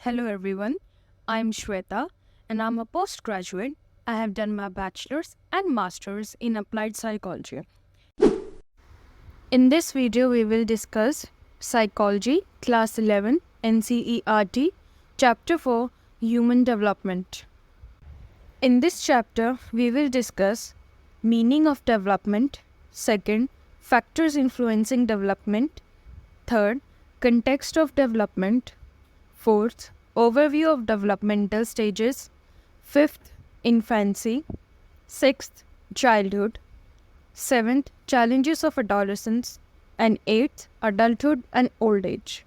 Hello everyone, I'm Shweta and I'm a postgraduate. I have done my bachelor's and master's in applied psychology. In this video, we will discuss Psychology, Class 11, NCERT, Chapter 4, Human Development. In this chapter, we will discuss meaning of development, second, factors influencing development, third, context of development, fourth, overview of developmental stages, fifth, infancy, sixth, childhood, seventh, challenges of adolescence, and eighth, adulthood and old age.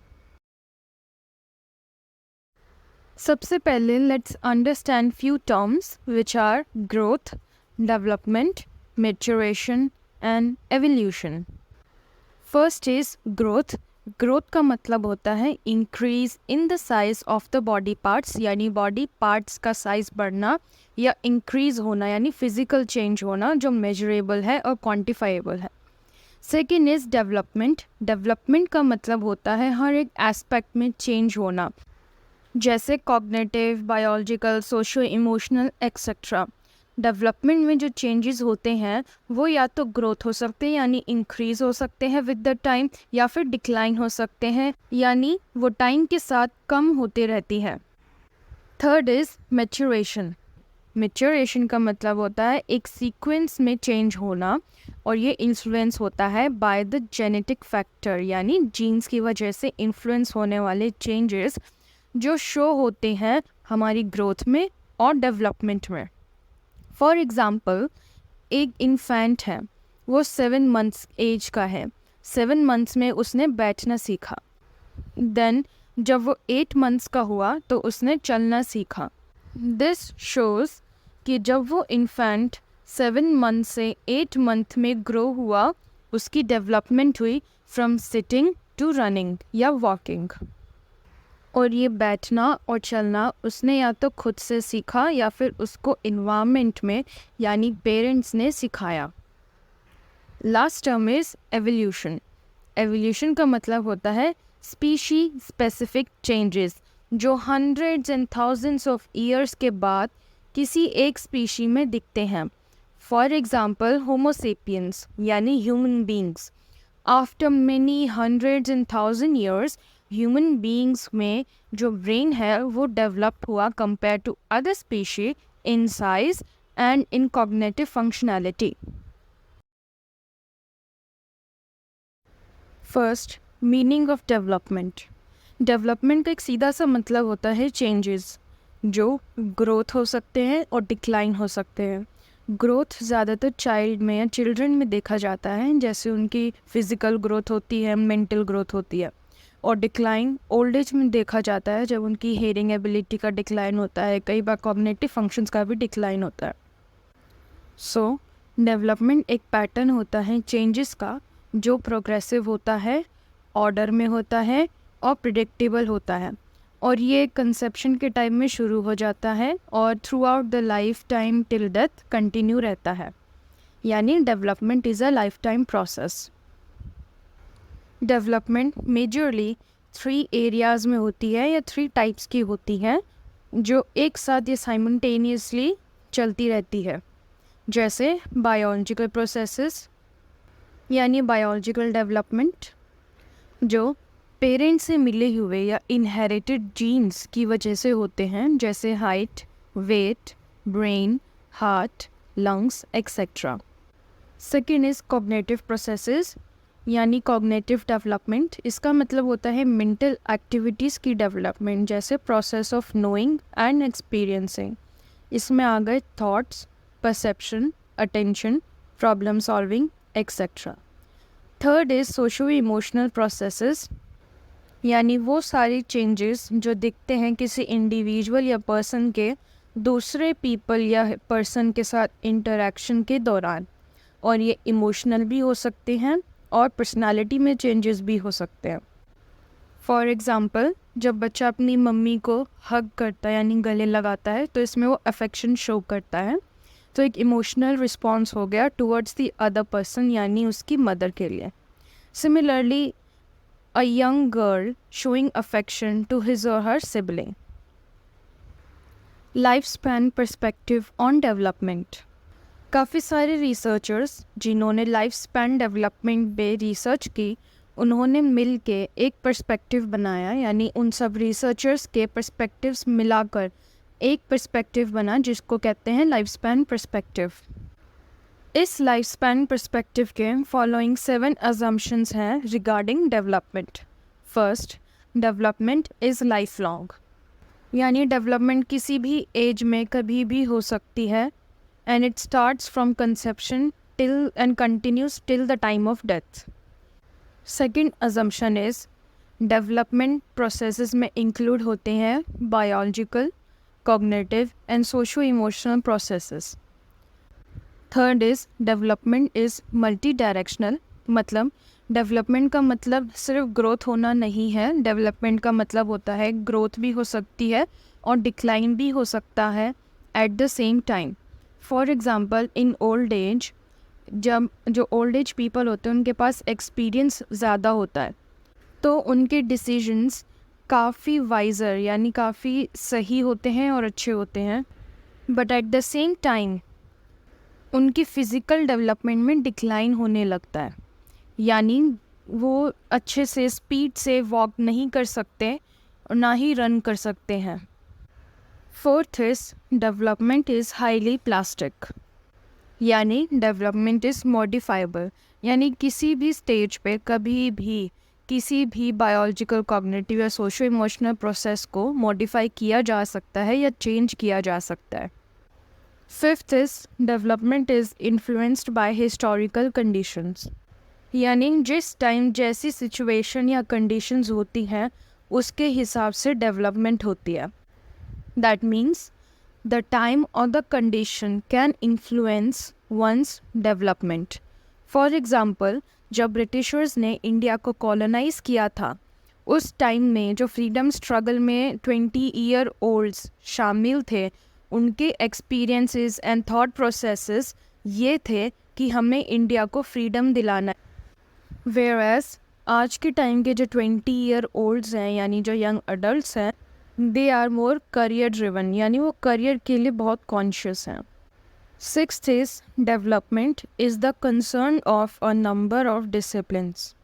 सबसे पहले let's understand few terms which are growth, development, maturation and evolution. First is growth. Growth का मतलब होता है increase in the size of the body parts, यानी body parts का size बढ़ना या इंक्रीज होना, यानी फिजिकल चेंज होना जो मेजरेबल है और क्वांटिफाइबल है. Second is development. डेवलपमेंट का मतलब होता है हर एक एस्पेक्ट में चेंज होना, जैसे cognitive, biological, socio emotional etcetera. Development में जो चेंजेस होते हैं वो या तो ग्रोथ हो सकते हैं यानी इंक्रीज हो सकते हैं विद द टाइम, या फिर डिक्लाइन हो सकते हैं यानी वो टाइम के साथ कम होते रहती है. Third is maturation. मैच्योरेशन का मतलब होता है एक सीक्वेंस में चेंज होना, और ये इन्फ्लुएंस होता है बाय द जेनेटिक फैक्टर, यानी जीन्स की वजह से इन्फ्लुएंस होने वाले चेंजेस जो शो होते हैं हमारी ग्रोथ में और डेवलपमेंट में. फॉर एग्ज़ाम्पल, एक इन्फेंट है, वो 7 मंथ्स एज का है. 7 मंथ्स में उसने बैठना सीखा. देन जब वो 8 मंथ्स का हुआ तो उसने चलना सीखा. दिस शोज़ कि जब वो इन्फेंट 7 मंथ से 8 मंथ में ग्रो हुआ, उसकी डेवलपमेंट हुई फ्रॉम सिटिंग टू रनिंग या वॉकिंग. और ये बैठना और चलना उसने या तो खुद से सीखा या फिर उसको इन्वायरमेंट में यानी पेरेंट्स ने सिखाया. Last term is evolution. Evolution का मतलब होता है स्पीशी स्पेसिफिक चेंजेस जो hundreds and thousands of years के बाद किसी एक स्पीशी में दिखते हैं. फॉर एग्ज़ाम्पल, होमोसेपियंस यानी human beings. After many hundreds and thousand years human beings में जो ब्रेन है वो डेवलप हुआ compare to other species in size and in cognitive functionality. First, meaning of development. Development का एक सीधा सा मतलब होता है चेंजेस जो ग्रोथ हो सकते हैं और डिक्लाइन हो सकते हैं. ग्रोथ ज़्यादातर चाइल्ड में या चिल्ड्रन में देखा जाता है, जैसे उनकी फिज़िकल ग्रोथ होती है, मेंटल ग्रोथ होती है. और डिक्लाइन ओल्ड एज में देखा जाता है जब उनकी हेयरिंग एबिलिटी का डिक्लाइन होता है, कई बार कॉग्निटिव फंक्शंस का भी डिक्लाइन होता है. सो डेवलपमेंट एक पैटर्न होता है चेंजेस का जो प्रोग्रेसिव होता है, ऑर्डर में होता है और प्रिडिक्टेबल होता है. और ये कंसेप्शन के टाइम में शुरू हो जाता है और through out the life time till death continue रहता है, यानी development is a life time process. Development majorly 3 areas में होती है या 3 टाइप्स की होती है जो एक साथ ये साइमल्टेनियसली चलती रहती है, जैसे बायोलॉजिकल प्रोसेसेस यानी बायोलॉजिकल डेवलपमेंट जो पेरेंट्स से मिले हुए या इनहेरिटेड जीन्स की वजह से होते हैं, जैसे height, weight, brain, heart, lungs etcetera. Second is cognitive processes यानी कॉग्निटिव डेवलपमेंट. इसका मतलब होता है मेंटल एक्टिविटीज़ की डेवलपमेंट, जैसे process of knowing and experiencing. इसमें आ गए thoughts, perception, attention, problem solving etcetera. Third is socio emotional processes यानी वो सारे चेंजेस जो दिखते हैं किसी इंडिविजुअल या पर्सन के दूसरे पीपल या पर्सन के साथ इंटरेक्शन के दौरान, और ये इमोशनल भी हो सकते हैं और पर्सनालिटी में चेंजेस भी हो सकते हैं. फॉर एग्ज़ाम्पल, जब बच्चा अपनी मम्मी को हग करता है यानी गले लगाता है तो इसमें वो अफेक्शन शो करता है, तो एक इमोशनल रिस्पॉन्स हो गया टुवर्ड्स द अदर पर्सन यानी उसकी मदर के लिए. Similarly, a young girl showing affection to his or her sibling. Life span perspective on development. काफ़ी सारे रिसर्चर्स जिन्होंने लाइफ स्पैन डेवलपमेंट पे रिसर्च की, उन्होंने मिल के एक पर्सपेक्टिव बनाया, यानी उन सब रिसर्चर्स के पर्सपेक्टिव्स मिलाकर एक पर्सपेक्टिव बना जिसको कहते हैं लाइफ स्पैन पर्सपेक्टिव। इस लाइफ स्पैन पर्सपेक्टिव के फॉलोइंग 7 अजम्पशंस हैं regarding development. First, development is life long, यानी डेवलपमेंट किसी भी एज में कभी भी हो सकती है, and it starts from conception till and continues till the time of death. Second assumption is development processes में इंक्लूड होते हैं biological, cognitive and socio emotional processes. Third is development is multi directional, मतलब development का मतलब सिर्फ growth होना नहीं है। डेवलपमेंट का मतलब होता है ग्रोथ भी हो सकती है और डिक्लाइन भी हो सकता है eight the same time. For example, in old age, जब जो ओल्ड एज पीपल होते हैं उनके पास एक्सपीरियंस ज़्यादा होता है, तो उनके डिसीजंस काफ़ी वाइज़र यानी काफ़ी सही होते हैं और अच्छे होते हैं। But at the same time उनकी फ़िज़िकल डेवलपमेंट में डिक्लाइन होने लगता है, यानी वो अच्छे से स्पीड से वॉक नहीं कर सकते और ना ही रन कर सकते हैं। Fourth is development is highly plastic, यानी डेवलपमेंट इज़ मॉडिफाइबल, यानी किसी भी स्टेज पे कभी भी किसी भी बायोलॉजिकल, कॉग्निटिव या सोशो इमोशनल प्रोसेस को मॉडिफाई किया जा सकता है या चेंज किया जा सकता है। Fifth is development is influenced by historical conditions, यानी जिस टाइम जैसी सिचुएशन या कंडीशंस होती हैं उसके हिसाब से डेवलपमेंट होती है। दैट मीन्स द टाइम और the condition can influence one's development. For example, जब ब्रिटिशर्स ने इंडिया को कॉलोनाइज़ किया था, उस टाइम में जो फ्रीडम स्ट्रगल में 20 ईयर ओल्ड्स शामिल थे, उनके एक्सपीरियंसेस एंड थॉट प्रोसेसेस ये थे कि हमें इंडिया को फ्रीडम दिलाना है। वेयरएज आज के टाइम के जो 20 ईयर ओल्ड्स हैं, यानी जो यंग अडल्ट्स हैं, they are more career driven, यानी वो करियर के लिए बहुत कॉन्शियस हैं। Sixth is development is the concern of a number of disciplines,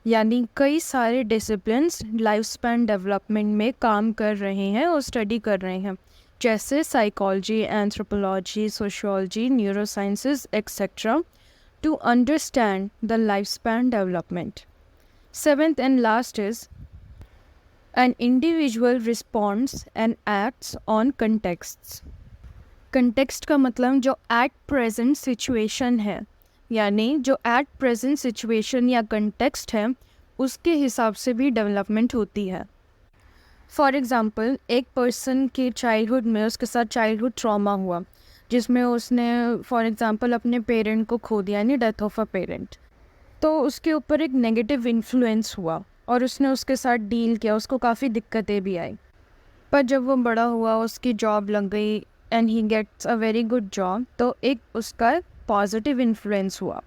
यानी कई सारे डिसिप्लिन्स लाइफ स्पैन डेवलपमेंट में काम कर रहे हैं और स्टडी कर रहे हैं, जैसे psychology, anthropology, sociology, neurosciences etcetera, to understand the life span development. Seventh and last is an individual responds and acts on contexts. Context का मतलब जो एट प्रेजेंट सिचुएशन है, यानी जो एट प्रेजेंट सिचुएशन या कंटेक्स्ट है उसके हिसाब से भी डेवलपमेंट होती है। फॉर एग्ज़ाम्पल, एक पर्सन के चाइल्डहुड में उसके साथ चाइल्डहुड ट्रॉमा हुआ, जिसमें उसने फॉर एग्ज़ाम्पल अपने पेरेंट को खो दिया, यानी डेथ ऑफ अ पेरेंट, तो उसके ऊपर एक नेगेटिव इन्फ्लुएंस हुआ और उसने उसके साथ डील किया, उसको काफ़ी दिक्कतें भी आई। पर जब वो बड़ा हुआ, उसकी जॉब लग गई and he gets a very good job, तो एक उसका पॉजिटिव इन्फ्लुएंस हुआ।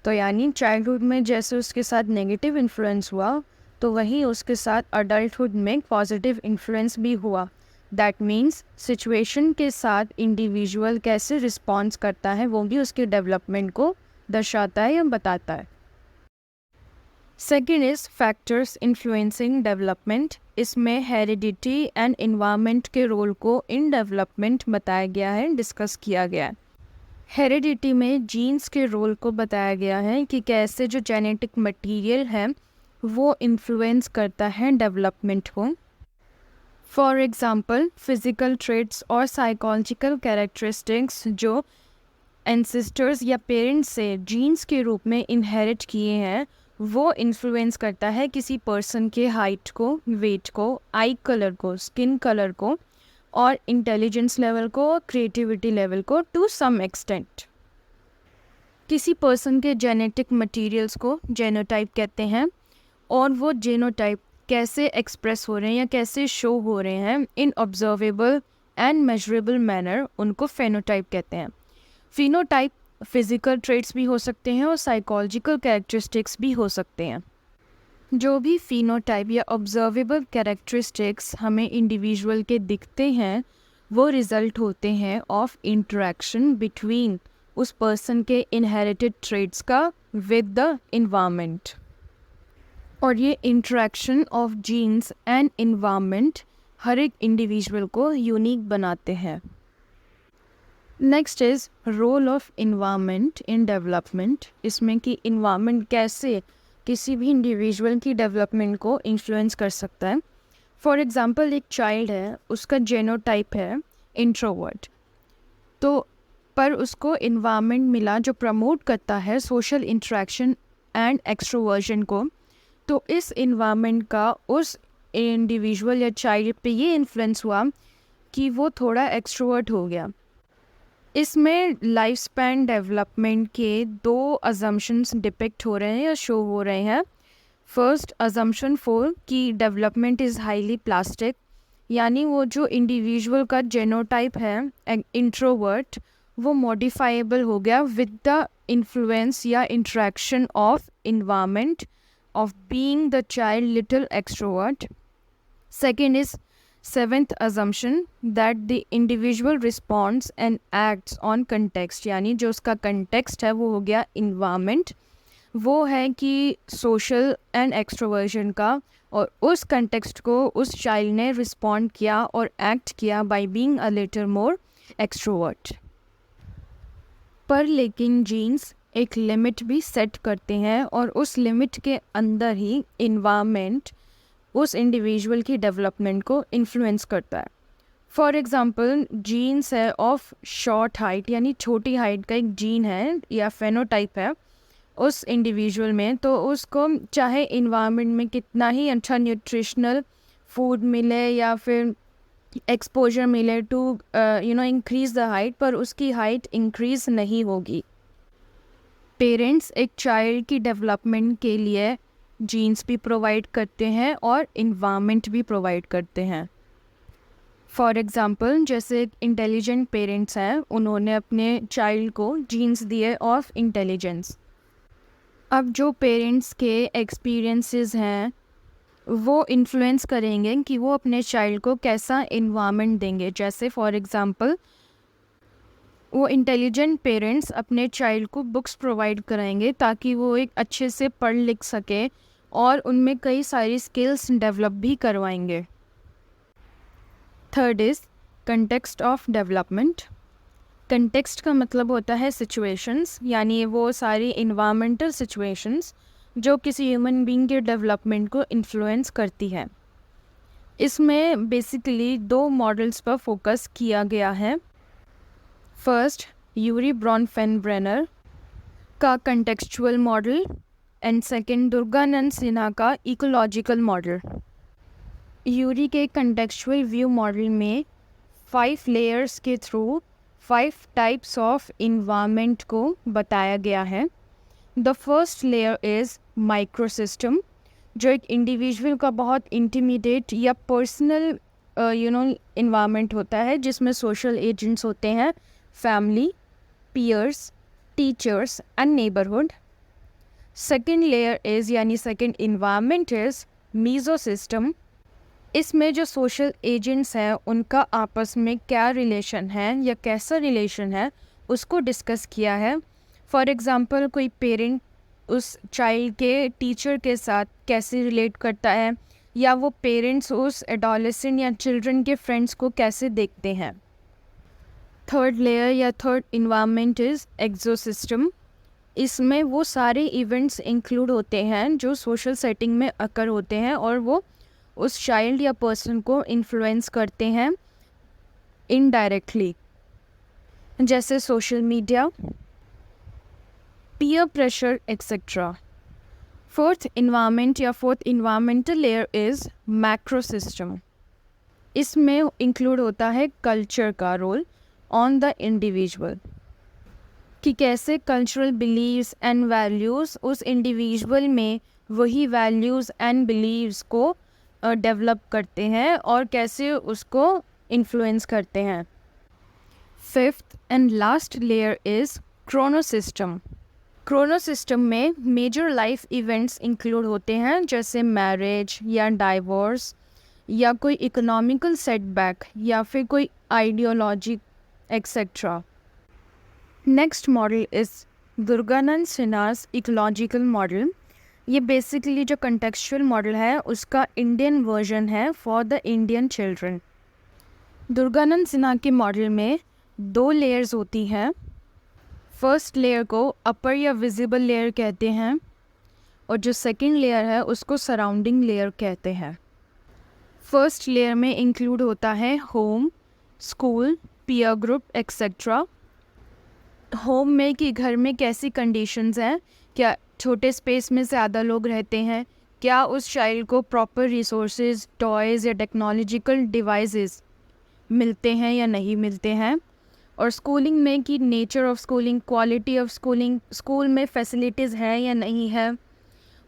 तो यानी चाइल्डहुड में जैसे उसके साथ नेगेटिव इन्फ्लुएंस हुआ, तो वहीं उसके साथ अडल्टहुड में पॉजिटिव इन्फ्लुएंस भी हुआ। दैट मीन्स सिचुएशन के साथ इंडिविजुअल कैसे रिस्पॉन्स करता है वो भी उसके डेवलपमेंट को दर्शाता है या बताता है। Second is factors influencing development. इसमें हेरिडिटी एंड इन्वायरमेंट के रोल को इन डेवलपमेंट बताया गया है, डिस्कस किया गया है। हेरिडिटी में जीन्स के रोल को बताया गया है कि कैसे जो जेनेटिक मटेरियल है वो इन्फ्लुएंस करता है डेवलपमेंट को। फॉर एग्ज़ाम्पल, फिज़िकल ट्रेट्स और साइकोलॉजिकल कैरेक्टरिस्टिक्स जो एंसेस्टर्स या पेरेंट्स से जीन्स के रूप में इनहेरिट किए हैं, वो इन्फ्लुएंस करता है किसी पर्सन के हाइट को, वेट को, आई कलर को, स्किन कलर को, और इंटेलिजेंस लेवल को, क्रिएटिविटी लेवल को टू सम एक्सटेंट। किसी पर्सन के जेनेटिक मटेरियल्स को जेनोटाइप कहते हैं, और वो जेनोटाइप कैसे एक्सप्रेस हो रहे हैं या कैसे शो हो रहे हैं इन ऑब्जर्वेबल एंड मेजरेबल मैनर, उनको फेनोटाइप कहते हैं। फिनोटाइप फिज़िकल ट्रेट्स भी हो सकते हैं और साइकोलॉजिकल कैरेक्टरिस्टिक्स भी हो सकते हैं। जो भी फिनोटाइप या ऑब्जर्वेबल कैरेक्टरिस्टिक्स हमें इंडिविजुअल के दिखते हैं, वो रिज़ल्ट होते हैं ऑफ इंटरेक्शन बिटवीन उस पर्सन के इनहेरिटेड ट्रेड्स का विद द इन्वायरमेंट। और ये interaction of genes and environment हर एक इंडिविजुअल को यूनिक बनाते हैं। Next is role of environment in development. इसमें कि इन्वायरमेंट कैसे किसी भी इंडिविजुअल की डेवलपमेंट को इन्फ्लुएंस कर सकता है। फॉर एग्ज़ाम्पल एक चाइल्ड है, उसका जेनोटाइप है इंट्रोवर्ट, तो पर उसको इन्वायरमेंट मिला जो प्रमोट करता है सोशल इंटरेक्शन एंड एक्सट्रोवर्जन को, तो इस इन्वायरमेंट का उस इंडिविजुअल या चाइल्ड पे ये इन्फ्लुएंस हुआ कि वो थोड़ा एक्सट्रोवर्ट हो गया। इसमें लाइफ स्पैन डेवलपमेंट के 2 अजम्पशंस डिपिक्ट हो रहे हैं या शो हो रहे हैं। फर्स्ट अजम्पशन 4 कि डेवलपमेंट इज़ हाईली प्लास्टिक, यानी वो जो इंडिविजुअल का जेनोटाइप है इंट्रोवर्ट, वो मॉडिफाइबल हो गया विद द इन्फ्लुएंस या interaction of environment of being the child little extrovert. Second is 7th assumption that the individual responds and acts on context, यानी जो उसका context है वो हो गया environment, वो है कि social and extroversion का, और उस context को उस child ने respond किया और act किया by being a little more extrovert। पर लेकिन जीन्स एक लिमिट भी सेट करते हैं और उस लिमिट के अंदर ही इन्वायरमेंट उस इंडिविजुअल की डेवलपमेंट को इन्फ्लुएंस करता है। फॉर एग्ज़ाम्पल जीन्स है ऑफ शॉर्ट हाइट, यानी छोटी हाइट का एक जीन है या फेनोटाइप है उस इंडिविजुअल में, तो उसको चाहे इन्वायरमेंट में कितना ही अच्छा न्यूट्रिशनल फूड मिले या फिर एक्सपोजर मिले टू इंक्रीज़ द हाइट, पर उसकी हाइट इंक्रीज़ नहीं होगी। पेरेंट्स एक चाइल्ड की डेवलपमेंट के लिए जीन्स भी प्रोवाइड करते हैं और इन्वायरमेंट भी प्रोवाइड करते हैं। फॉर एग्ज़ाम्पल जैसे इंटेलिजेंट पेरेंट्स हैं, उन्होंने अपने चाइल्ड को जीन्स दिए ऑफ इंटेलिजेंस। अब जो पेरेंट्स के एक्सपीरियंसेस हैं वो इन्फ्लुएंस करेंगे कि वो अपने चाइल्ड को कैसा इन्वायरमेंट देंगे। जैसे फॉर एग्ज़ाम्पल वो इंटेलिजेंट पेरेंट्स अपने चाइल्ड को बुक्स प्रोवाइड कराएंगे ताकि वो एक अच्छे से पढ़ लिख सके और उनमें कई सारी स्किल्स डेवलप भी करवाएंगे। Third is context of development. Context का मतलब होता है सिचुएशंस, यानी वो सारी इन्वायरमेंटल सिचुएशंस जो किसी ह्यूमन बीइंग के डेवलपमेंट को इन्फ्लुएंस करती है। इसमें बेसिकली 2 मॉडल्स पर फोकस किया गया है। फर्स्ट यूरी ब्रॉनफेनब्रेनर का contextual model and second Durganand Sinha का इकोलॉजिकल मॉडल। यूरी के कंटेक्चुअल व्यू मॉडल में 5 लेयर्स के थ्रू 5 टाइप्स ऑफ इन्वायरमेंट को बताया गया है। The first layer is micro system, जो एक इंडिविजुअल का बहुत इंटीमिडेट या पर्सनल इन्वायरमेंट होता है जिसमें सोशल एजेंट्स होते हैं, family, peers, teachers and neighbourhood. Second layer is यानी second environment is meso system. इसमें जो सोशल एजेंट्स हैं उनका आपस में क्या रिलेशन है या कैसा रिलेशन है उसको डिस्कस किया है। फॉर एग्ज़ाम्पल कोई पेरेंट उस चाइल्ड के टीचर के साथ कैसे रिलेट करता है, या वो पेरेंट्स उस एडोलेसेंट या चिल्ड्रन के फ्रेंड्स को कैसे देखते हैं। थर्ड लेयर या थर्ड इन्वायरमेंट इज़ एक्सोसिस्टम। इसमें वो सारे इवेंट्स इंक्लूड होते हैं जो सोशल सेटिंग में अकर होते हैं और वो उस चाइल्ड या पर्सन को इन्फ्लुएंस करते हैं इनडायरेक्टली, जैसे social media, peer pressure etcetera. Fourth environment या fourth environmental layer is macro system. इसमें इंक्लूड होता है कल्चर का रोल ऑन द इंडिविजुअल, कि कैसे कल्चरल बिलीव्स एंड वैल्यूज़ उस इंडिविजुअल में वही वैल्यूज़ एंड बिलीव्स को डेवलप करते हैं और कैसे उसको इन्फ्लुएंस करते हैं। Fifth and last layer is Chrono system. Chrono system में मेजर लाइफ इवेंट्स इंक्लूड होते हैं जैसे मैरिज या डाइवोर्स या कोई इकोनॉमिकल सेटबैक या फिर कोई ideology etcetera. Next model is Durganand Sinha's ecological model. ये बेसिकली जो कंटेक्चुअल मॉडल है उसका इंडियन वर्जन है for the Indian children. Durganand Sinha के मॉडल में 2 लेयर्स होती हैं। फर्स्ट लेयर को अपर या विजिबल लेयर कहते हैं और जो सेकंड लेयर है उसको सराउंडिंग लेयर कहते हैं। फर्स्ट लेयर में इंक्लूड होता है home, school, peer group etcetera. Home में कि घर में कैसी कंडीशंस हैं, क्या छोटे स्पेस में ज़्यादा लोग रहते हैं, क्या उस चाइल्ड को प्रॉपर रिसोर्सेज, टॉयज़ या टेक्नोलॉजिकल डिवाइसेस मिलते हैं या नहीं मिलते हैं। और स्कूलिंग में कि nature of schooling, quality of schooling, school में फैसिलिटीज़ हैं या नहीं है।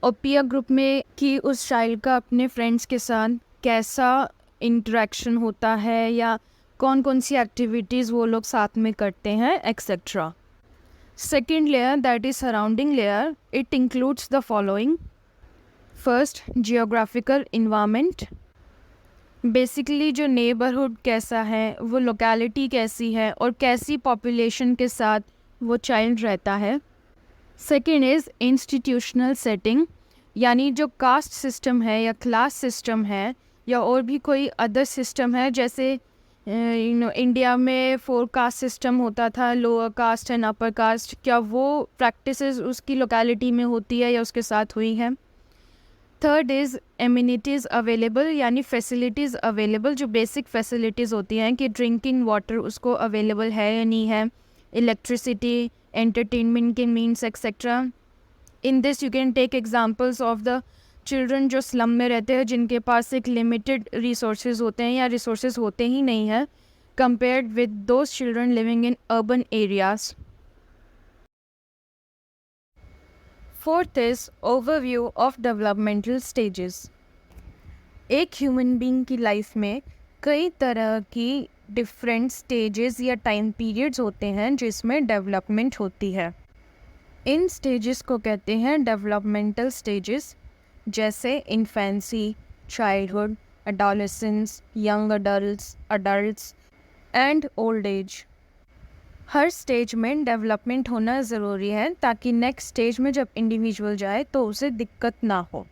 और पीयर ग्रुप में कि उस चाइल्ड का अपने फ्रेंड्स के साथ कैसा इंटरेक्शन होता है या कौन कौन सी एक्टिविटीज़ वो लोग साथ में करते हैं etcetera. Second layer that is surrounding layer, it includes the following. First, geographical environment. Basically जो नेबरहुड कैसा है, वो लोकेलिटी कैसी है और कैसी पॉपुलेशन के साथ वो चाइल्ड रहता है। सेकेंड इज़ इंस्टीट्यूशनल सेटिंग, यानी जो कास्ट सिस्टम है या क्लास सिस्टम है या और भी कोई अदर सिस्टम है, जैसे इंडिया में 4 कास्ट सिस्टम होता था, lower caste and upper caste, क्या वो प्रैक्टिसेस उसकी लोकेलिटी में होती है या उसके साथ हुई है। थर्ड इज़ एमिनिटीज़ अवेलेबल, यानी फैसिलिटीज़ अवेलेबल, जो बेसिक फैसिलिटीज़ होती हैं कि ड्रिंकिंग वाटर उसको अवेलेबल है या नहीं है, इलेक्ट्रिसिटी, एंटरटेनमेंट के means etcetera. In this you can take examples of the children जो स्लम में रहते हैं, जिनके पास एक लिमिटेड रिसोर्सेज होते हैं या रिसोर्सेज होते ही नहीं हैं compared with those children living in urban areas. Fourth is overview of developmental stages. एक ह्यूमन बीइंग की लाइफ में कई तरह की डिफरेंट स्टेजेस या टाइम पीरियड्स होते हैं जिसमें डेवलपमेंट होती है। इन स्टेजेस को कहते हैं डेवलपमेंटल स्टेजेस, जैसे infancy, childhood, adolescence, young adults and old age. Her stage में डेवलपमेंट होना ज़रूरी है ताकि नेक्स्ट स्टेज में जब इंडिविजुअल जाए तो उसे दिक्कत ना हो।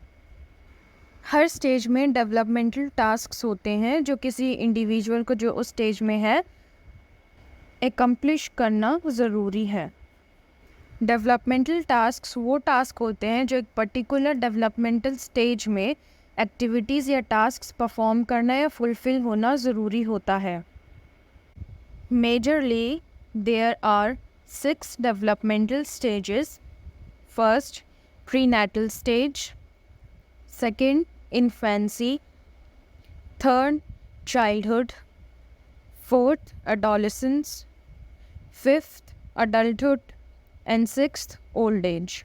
हर स्टेज में डेवलपमेंटल टास्क्स होते हैं जो किसी इंडिविजुअल को जो उस स्टेज में है एकम्प्लिश करना ज़रूरी है। डेवलपमेंटल टास्क्स वो टास्क होते हैं जो एक पर्टिकुलर डेवलपमेंटल स्टेज में एक्टिविटीज़ या टास्क्स परफॉर्म करना या फुलफ़िल होना ज़रूरी होता है। Majorly there are 6 developmental stages. First, prenatal stage. Second, infancy. Third, childhood. Fourth, adolescence. Fifth, adulthood. And sixth, old age.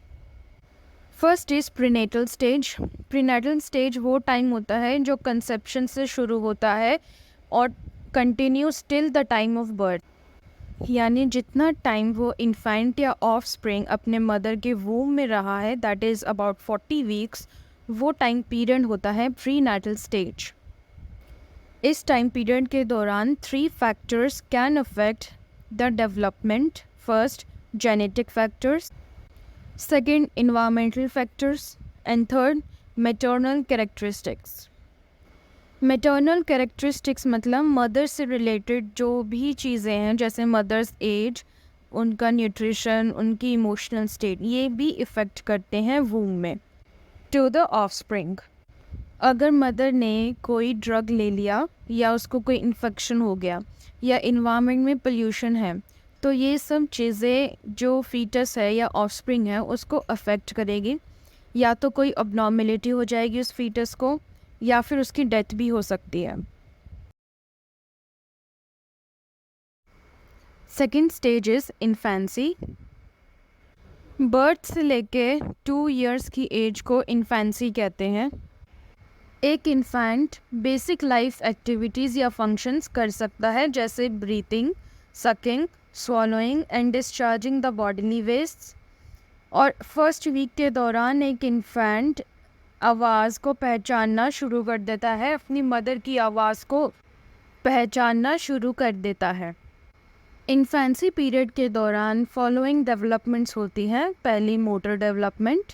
First is prenatal stage. Prenatal stage वो time होता है जो कंसेप्शन से शुरू होता है और continues till the time of birth, यानी जितना टाइम वो इन्फेंट या ऑफ स्प्रिंग अपने मदर के वूम में रहा है, दैट इज़ अबाउट 40 वीक्स, वो टाइम पीरियड होता है प्री नेटल स्टेज। इस टाइम पीरियड के दौरान 3 factors can affect the development. First, genetic factors, second, environmental factors and third, maternal characteristics. Maternal characteristics मतलब मदर से रिलेटेड जो भी चीज़ें हैं, जैसे मदर्स एज, उनका न्यूट्रिशन, उनकी इमोशनल स्टेट, ये भी इफ़ेक्ट करते हैं वूम में टू द ऑफस्प्रिंग। अगर मदर ने कोई ड्रग ले लिया या उसको कोई इन्फेक्शन हो गया या इन्वायरमेंट में पोल्यूशन है, तो ये सब चीज़ें जो फीटस है या ऑफस्प्रिंग है उसको अफेक्ट करेगी। या तो कोई अबनॉर्मेलिटी हो जाएगी उस फीटस को या फिर उसकी डेथ भी हो सकती है। Second stage is infancy. Birth से लेके 2 इयर्स की एज को इन्फेंसी कहते हैं। एक इन्फेंट बेसिक लाइफ एक्टिविटीज़ या फंक्शंस कर सकता है, जैसे breathing, sucking, swallowing and discharging the bodily waste. और फर्स्ट वीक के दौरान एक इन्फेंट आवाज़ को पहचानना शुरू कर देता है, अपनी मदर की आवाज़ को पहचानना शुरू कर देता है। इन्फेंसी पीरियड के दौरान फॉलोइंग डेवलपमेंट्स होती हैं। पहली motor development,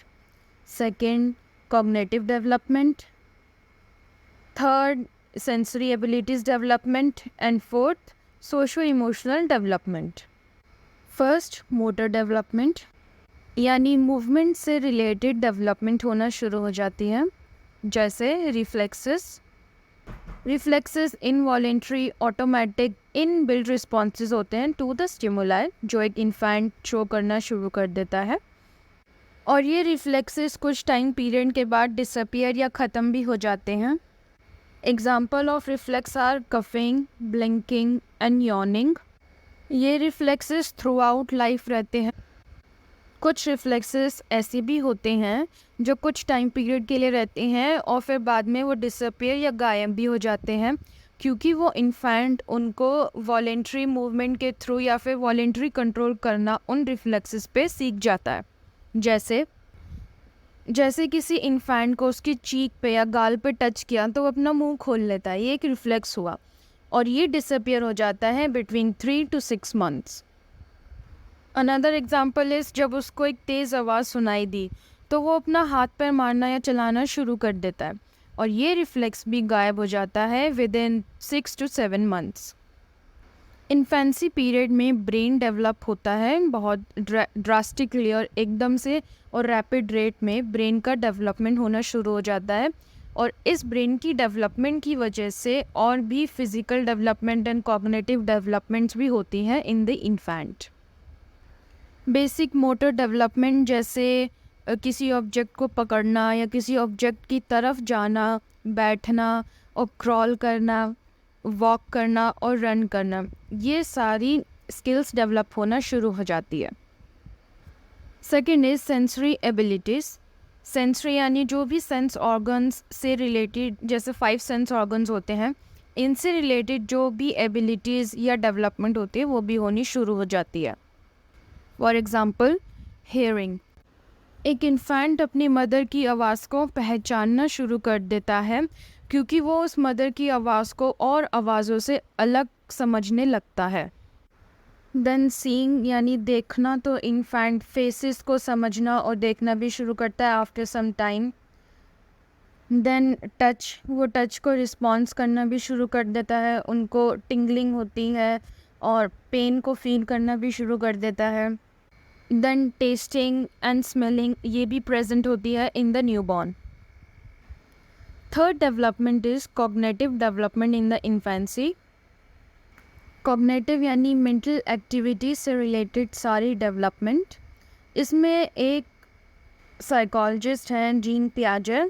second cognitive development, third sensory abilities development and fourth socio emotional development. First motor development यानी मूवमेंट से रिलेटेड डेवलपमेंट होना शुरू हो जाती है, जैसे reflexes involuntary automatic in build responses होते हैं टू द स्टिमुलाई, जो एक इन्फेंट शो करना शुरू कर देता है। और ये रिफ्लेक्सेस कुछ टाइम पीरियड के बाद डिसअपियर या ख़त्म भी हो जाते हैं। Example of reflex are coughing, blinking and yawning. ये रिफ्लेक्सेस थ्रू आउट लाइफ रहते हैं। कुछ रिफ्लेक्सेस ऐसे भी होते हैं जो कुछ टाइम पीरियड के लिए रहते हैं और फिर बाद में वो डिसअपियर या गायब भी हो जाते हैं, क्योंकि वो इन्फेंट उनको वॉलेंट्री मूवमेंट के थ्रू या फिर वॉलेंट्री कंट्रोल करना उन रिफ्लेक्सेस पे सीख जाता है। जैसे किसी इन्फेंट को उसकी चीक पे या गाल पे टच किया तो वो अपना मुंह खोल लेता है, ये एक रिफ्लेक्स हुआ और ये डिसअपियर हो जाता है between 3 to 6 months। Another example is जब उसको एक तेज़ आवाज़ सुनाई दी तो वो अपना हाथ पैर मारना या चलाना शुरू कर देता है और ये रिफ्लेक्स भी गायब हो जाता है with in 6 to 7 months। Infancy period में ब्रेन डेवलप होता है बहुत ड्रास्टिकली और एकदम से और रैपिड रेट में ब्रेन का डेवलपमेंट होना शुरू हो जाता है और इस ब्रेन की डेवलपमेंट की वजह से और भी physical development and cognitive developments भी होती हैं in the infant. Basic motor development जैसे किसी ऑब्जेक्ट को पकड़ना या किसी ऑब्जेक्ट की तरफ जाना, बैठना और क्रॉल करना, वॉक करना और रन करना, ये सारी स्किल्स डेवलप होना शुरू हो जाती है। Second is sensory abilities. Sensory यानी जो भी सेंस ऑर्गन्स से रिलेटेड, जैसे 5 सेंस ऑर्गन्स होते हैं, इनसे रिलेटेड जो भी एबिलिटीज़ या डेवलपमेंट होती है वो भी होनी शुरू हो जाती है। For example hearing. एक इन्फेंट अपनी मदर की आवाज़ को पहचानना शुरू कर देता है क्योंकि वो उस मदर की आवाज़ को और आवाज़ों से अलग समझने लगता है। देन सीइंग यानी देखना, तो इन्फेंट फेसेस को समझना और देखना भी शुरू करता है after some time. Then touch, वो टच को रिस्पॉन्स करना भी शुरू कर देता है, उनको टिंगलिंग होती है और पेन को फील करना भी शुरू कर देता है। देन टेस्टिंग एंड स्मेलिंग, ये भी प्रेजेंट होती है in the newborn. Third development is cognitive development in the infancy. Cognitive यानी मेंटल एक्टिविटी से रिलेटेड सारी डेवलपमेंट। इसमें एक साइकोलॉजिस्ट हैं जीन पियाजे,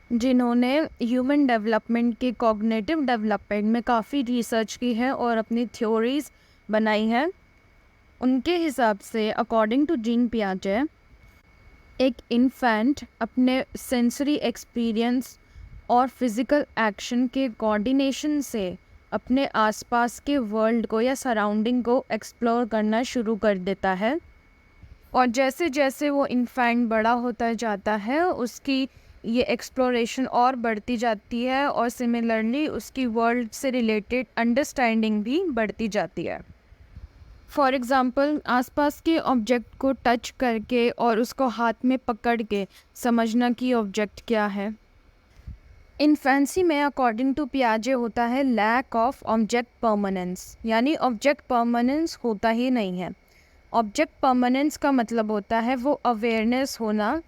जिन्होंने ह्यूमन डेवलपमेंट के कॉग्निटिव डेवलपमेंट में काफ़ी रिसर्च की है और अपनी थ्योरीज बनाई हैं। उनके हिसाब से अकॉर्डिंग टू जीन पियाजे, एक इन्फेंट अपने सेंसरी एक्सपीरियंस और फिज़िकल एक्शन के कोऑर्डिनेशन से अपने आसपास के वर्ल्ड को या सराउंडिंग को एक्सप्लोर करना शुरू कर देता है और जैसे जैसे वो इन्फेंट बड़ा होता जाता है उसकी ये एक्सप्लोरेशन और बढ़ती जाती है और सिमिलरली उसकी वर्ल्ड से रिलेटेड अंडरस्टैंडिंग भी बढ़ती जाती है। फॉर एग्ज़ाम्पल, आसपास के ऑब्जेक्ट को टच करके और उसको हाथ में पकड़ के समझना कि ऑब्जेक्ट क्या है। इन्फेंसी में अकॉर्डिंग टू पियाजे होता है लैक ऑफ ऑब्जेक्ट परमानेंस, यानी ऑब्जेक्ट परमानेंस होता ही नहीं है। ऑब्जेक्ट परमानेंस का मतलब होता है वो अवेयरनेस होना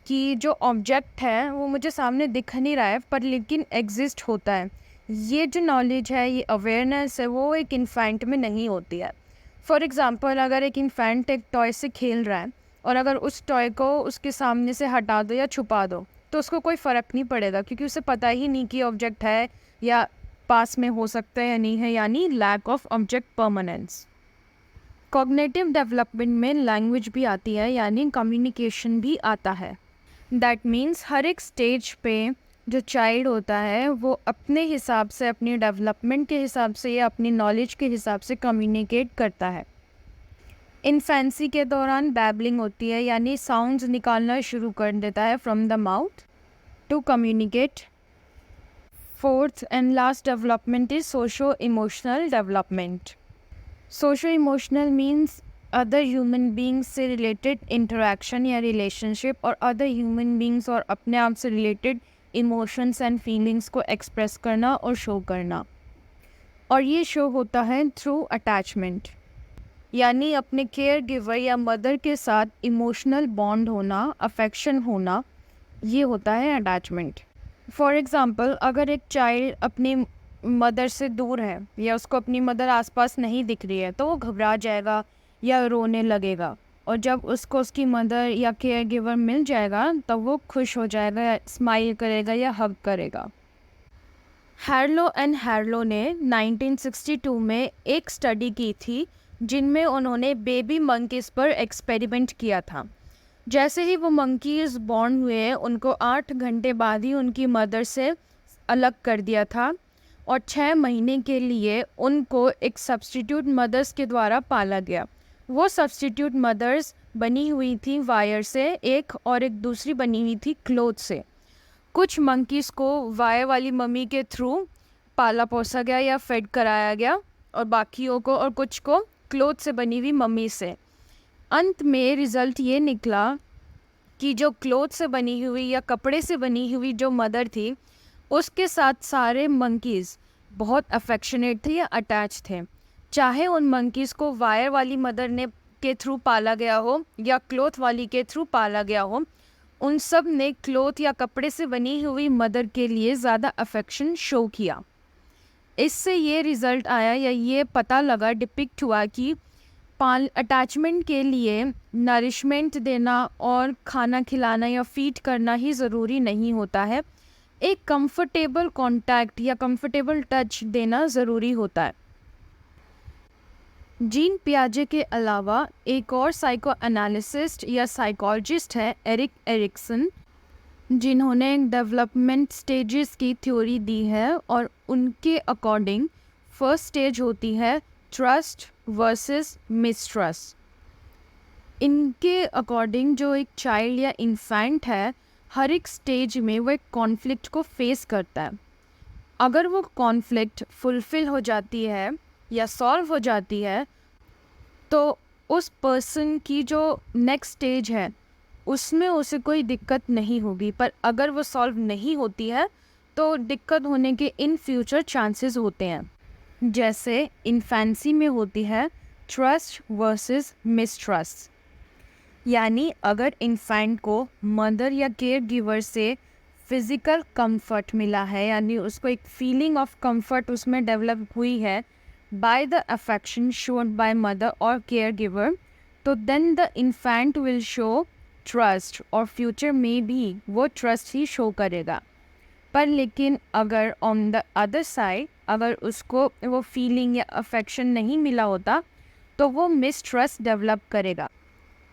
कि जो ऑब्जेक्ट है वो मुझे सामने दिख नहीं रहा है पर लेकिन एग्जिस्ट होता है। ये जो नॉलेज है, ये अवेयरनेस है, वो एक इन्फेंट में नहीं होती है। फॉर एग्ज़ाम्पल, अगर एक इन्फेंट एक टॉय से खेल रहा है और अगर उस टॉय को उसके सामने से हटा दो या छुपा दो तो उसको कोई फ़र्क नहीं पड़ेगा क्योंकि उसे पता ही नहीं कि ऑब्जेक्ट है या पास में हो सकता है या नहीं है, यानी lack of object permanence. Cognitive development में लैंग्वेज भी आती है, यानी कम्युनिकेशन भी आता है। दैट मीन्स हर एक स्टेज पे जो चाइल्ड होता है वो अपने हिसाब से, अपनी डेवलपमेंट के हिसाब से या अपनी नॉलेज के हिसाब से कम्युनिकेट करता है। इन्फेंसी के दौरान बैबलिंग होती है, यानी साउंड्स निकालना शुरू कर देता है from the mouth to communicate. Fourth and last development is socio emotional development. Socio emotional means other human beings से रिलेटेड इंटरेक्शन या रिलेशनशिप और अदर ह्यूमन बींग्स और अपने आप से रिलेटेड इमोशंस एंड फीलिंग्स को एक्सप्रेस करना और शो करना। और ये शो होता है थ्रू अटैचमेंट, यानी अपने केयर गिवर या मदर के साथ इमोशनल बॉन्ड होना, अफेक्शन होना, ये होता है अटैचमेंट। फॉर एग्ज़ाम्पल, अगर एक चाइल्ड अपनी मदर से दूर है या उसको अपनी मदर आसपास नहीं दिख रही है तो वो घबरा जाएगा या रोने लगेगा, और जब उसको उसकी मदर या केयर गिवर मिल जाएगा तब वो खुश हो जाएगा या स्माइल करेगा या हग करेगा। हार्लो एंड हार्लो ने 1962 में एक स्टडी की थी जिनमें उन्होंने बेबी मंकीज़ पर एक्सपेरिमेंट किया था। जैसे ही वो मंकीज़ बॉर्न हुए उनको 8 घंटे बाद ही उनकी मदर से अलग कर दिया था और 6 महीने के लिए उनको एक सब्स्टिट्यूट मदर्स के द्वारा पाला गया। वो सब्स्टिट्यूट मदर्स बनी हुई थी वायर से एक, और एक दूसरी बनी हुई थी क्लोथ से। कुछ मंकीज़ को वायर वाली मम्मी के थ्रू पाला पोसा गया या फेड कराया गया, और बाकियों को और कुछ को क्लोथ से बनी हुई मम्मी से। अंत में रिज़ल्ट ये निकला कि जो क्लोथ से बनी हुई या कपड़े से बनी हुई जो मदर थी उसके साथ सारे मंकीज़ बहुत अफेक्शनेट थे या अटैच थे, चाहे उन मंकीज़ को वायर वाली मदर ने के थ्रू पाला गया हो या क्लोथ वाली के थ्रू पाला गया हो। उन सब ने क्लोथ या कपड़े से बनी हुई मदर के लिए ज़्यादा अफेक्शन शो किया। इससे ये रिज़ल्ट आया या ये पता लगा, डिपिक्ट हुआ कि अटैचमेंट के लिए नरिशमेंट देना और खाना खिलाना या फीड करना ही ज़रूरी नहीं होता है, एक कंफर्टेबल कांटेक्ट या कंफर्टेबल टच देना ज़रूरी होता है। जीन पियाजे के अलावा एक और साइको एनालिसिस्ट या साइकोलॉजिस्ट है एरिक एरिक्सन, जिन्होंने डेवलपमेंट स्टेजेस की थ्योरी दी है, और उनके अकॉर्डिंग फर्स्ट स्टेज होती है ट्रस्ट वर्सेस मिसट्रस्ट। इनके अकॉर्डिंग जो एक चाइल्ड या इन्फेंट है, हर एक स्टेज में वो एक कॉन्फ्लिक्ट को फेस करता है। अगर वो कॉन्फ्लिक्ट फुलफ़िल हो जाती है या सॉल्व हो जाती है तो उस पर्सन की जो नेक्स्ट स्टेज है उसमें उसे कोई दिक्कत नहीं होगी, पर अगर वो सॉल्व नहीं होती है तो दिक्कत होने के इन फ्यूचर चांसेस होते हैं। जैसे इन्फेंसी में होती है ट्रस्ट वर्सेस मिसट्रस्ट, यानी अगर इन्फेंट को मदर या केयर गिवर से फिज़िकल कंफर्ट मिला है, यानी उसको एक फीलिंग ऑफ कंफर्ट उसमें डेवलप हुई है by the affection shown by mother और केयर गिवर, तो then the infant will show trust, और फ्यूचर में भी वो ट्रस्ट ही शो करेगा। पर लेकिन अगर ऑन द अदर साइड अगर उसको वो फीलिंग या अफेक्शन नहीं मिला होता तो वो मिसट्रस्ट डेवलप करेगा।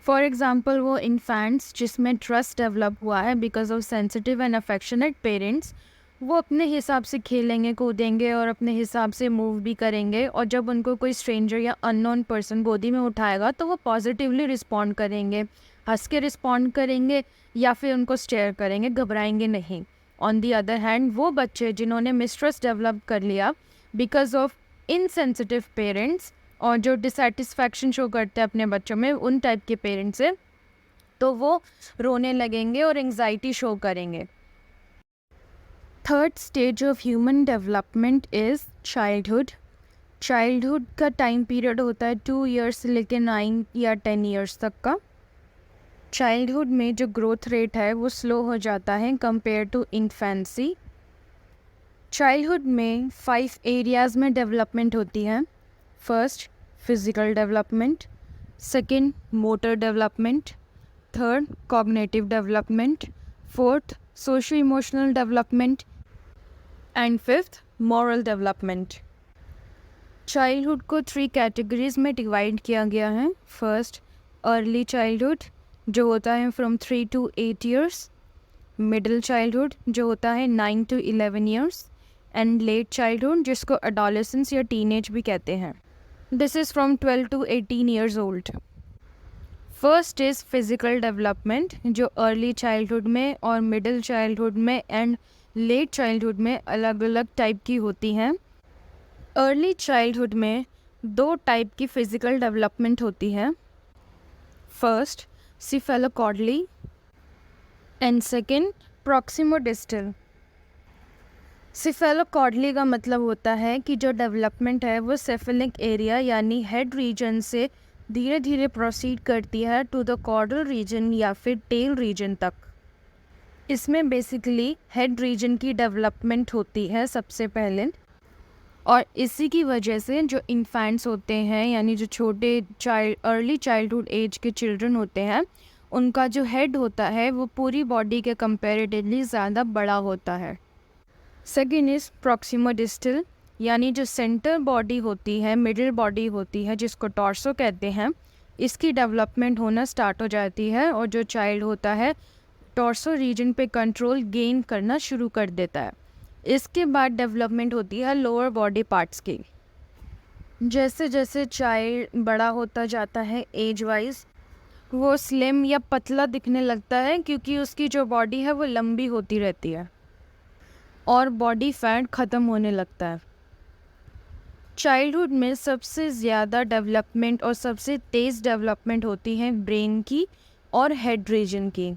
फॉर एग्ज़ाम्पल, वो इन्फेंट्स जिसमें ट्रस्ट डेवलप हुआ है because of sensitive and affectionate parents, वो अपने हिसाब से खेलेंगे, कूदेंगे और अपने हिसाब से मूव भी करेंगे, और जब उनको कोई स्ट्रेंजर या अननोन पर्सन गोदी में उठाएगा तो वो पॉजिटिवली रिस्पॉन्ड करेंगे, हंस के रिस्पॉन्ड करेंगे या फिर उनको स्टेयर करेंगे, घबराएंगे नहीं। ऑन दी अदर हैंड, वो बच्चे जिन्होंने मिसट्रस्ट डेवलप कर लिया बिकॉज ऑफ इनसेंसिटिव पेरेंट्स और जो डिससेटिस्फैक्शन शो करते हैं अपने बच्चों में उन टाइप के पेरेंट्स से, तो वो रोने लगेंगे और एंग्जाइटी शो करेंगे। Third stage of human development is childhood. Childhood का टाइम पीरियड होता है 2 ईयर्स से लेकर 9 या 10 ईयर्स तक का। चाइल्डहुड में जो ग्रोथ रेट है वो स्लो हो जाता है कंपेयर टू इन्फेंसी। चाइल्डहुड में 5 एरियाज़ में डेवलपमेंट होती है। First, physical development, second, motor development, third, cognitive development, fourth, socio emotional development and fifth, moral development. Childhood को 3 कैटेगरीज में डिवाइड किया गया है। फर्स्ट, अर्ली चाइल्डहुड जो होता है from 3 to 8 years, middle childhood जो होता है 9 to 11 years, and let childhood जिसको एडोलेसेंस या टीनेज भी कहते हैं। This is from 12 to 18 years old. First is physical development, जो अर्ली चाइल्डहुड में और मिडिल चाइल्डहुड में एंड लेट चाइल्डहुड में अलग अलग टाइप की होती हैं। अर्ली चाइल्डहुड में 2 टाइप की फिज़िकल डेवलपमेंट होती है। First cephalocaudally and second proximodistal. Cephalocaudally का मतलब होता है कि जो डेवलपमेंट है वो सेफेलिक एरिया यानी हेड रीजन से धीरे धीरे प्रोसीड करती है टू द कॉर्डल रीजन या फिर टेल रीजन तक। इसमें बेसिकली हेड रीजन की डेवलपमेंट होती है सबसे पहले, और इसी की वजह से जो इन्फेंट्स होते हैं यानी जो छोटे अर्ली चाइल्डहुड एज के चिल्ड्रन होते हैं, उनका जो हेड होता है वो पूरी बॉडी के कंपैरेटिवली ज़्यादा बड़ा होता है। सेकेंड इज़ प्रॉक्सिमोडिस्टल, यानी जो सेंटर बॉडी होती है, मिडिल बॉडी होती है, जिसको टॉर्सो कहते हैं, इसकी डेवलपमेंट होना स्टार्ट हो जाती है और जो चाइल्ड होता है टॉर्सो रीजन पे कंट्रोल गेन करना शुरू कर देता है। इसके बाद डेवलपमेंट होती है लोअर बॉडी पार्ट्स की। जैसे जैसे चाइल्ड बड़ा होता जाता है एज वाइज, वो स्लिम या पतला दिखने लगता है क्योंकि उसकी जो बॉडी है वो लंबी होती रहती है और बॉडी फैट ख़त्म होने लगता है। चाइल्डहुड में सबसे ज़्यादा डेवलपमेंट और सबसे तेज़ डेवलपमेंट होती है ब्रेन की और हेड रीजन की।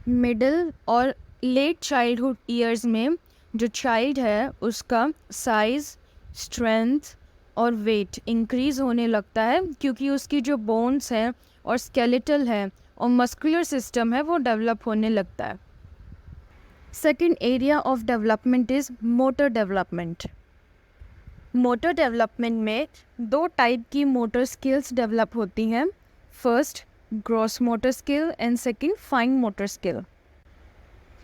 मिडिल और लेट चाइल्डहुड ईयर्स में जो चाइल्ड है उसका साइज़, स्ट्रेंथ और वेट इंक्रीज़ होने लगता है क्योंकि उसकी जो बोन्स हैं और स्केलेटल है और मस्कुलर सिस्टम है वो डेवलप होने लगता है। Second area of development is motor development. Motor development में 2 टाइप की मोटर स्किल्स डेवलप होती हैं। First gross motor skill and second fine motor skill.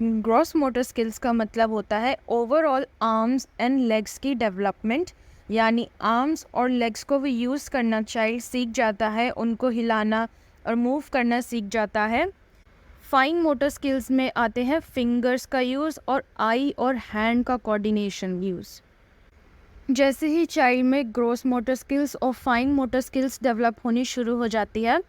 Gross motor skills का मतलब होता है ओवरऑल आर्म्स एंड लेग्स की डेवलपमेंट, यानी आर्म्स और लेग्स को भी यूज़ करना चाइल्ड सीख जाता है, उनको हिलाना और मूव करना सीख जाता है। फाइन मोटर स्किल्स में आते हैं फिंगर्स का यूज़ और आई और हैंड का कोऑर्डिनेशन यूज़। जैसे ही चाइल्ड में ग्रॉस मोटर स्किल्स और फाइन मोटर स्किल्स डेवलप होनी शुरू हो जाती है,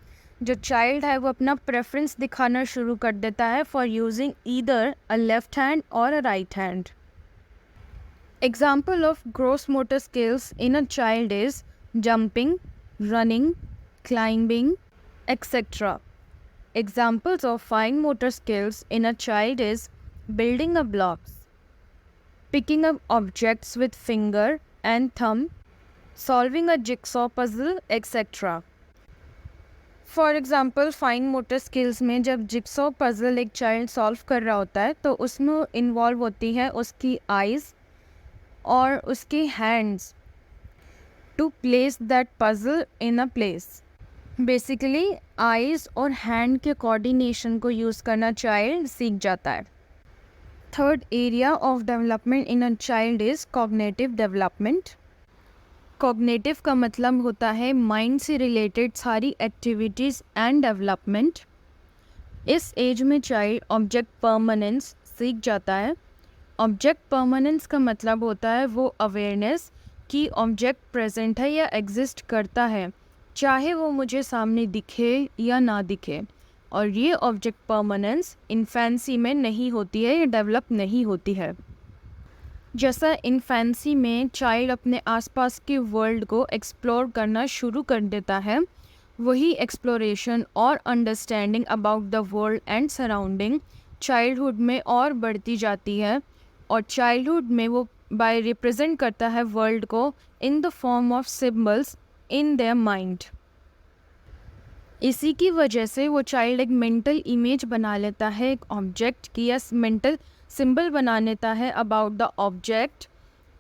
जो चाइल्ड है वो अपना प्रेफरेंस दिखाना शुरू कर देता है for using either a left hand और a right hand. Example of gross motor skills in a child is jumping, running, climbing, etc. Examples of fine motor skills in a child is building a blocks, picking up objects with finger and thumb, solving a jigsaw puzzle, etc. For example fine motor skills में जब jigsaw puzzle एक child solve कर रहा होता है तो उसमें involve होती है उसकी आइज़ और उसकी hands to place that puzzle in a place. Basically eyes और हैंड के कोऑर्डिनेशन को यूज़ करना चाइल्ड सीख जाता है। Third area of development in a child is cognitive development. Cognitive का मतलब होता है माइंड से रिलेटेड सारी एक्टिविटीज़ एंड डेवलपमेंट। इस एज में चाइल्ड ऑब्जेक्ट परमानेंस सीख जाता है। ऑब्जेक्ट परमानेंस का मतलब होता है वो अवेयरनेस कि ऑब्जेक्ट प्रेजेंट है या एग्जिस्ट करता है, चाहे वो मुझे सामने दिखे या ना दिखे, और ये ऑब्जेक्ट परमानेंस इन्फेंसी में नहीं होती है, ये डेवलप नहीं होती है। जैसा इन्फेंसी में चाइल्ड अपने आसपास के वर्ल्ड को एक्सप्लोर करना शुरू कर देता है, वही एक्सप्लोरेशन और understanding about the world and surrounding childhood में और बढ़ती जाती है, और चाइल्डहुड में वो बाय रिप्रेजेंट करता है वर्ल्ड को in the form of symbols in their mind. इसी की वजह से वो चाइल्ड एक मेंटल इमेज बना लेता है एक ऑब्जेक्ट की, या मेंटल सिंबल बना लेता है अबाउट द ऑब्जेक्ट,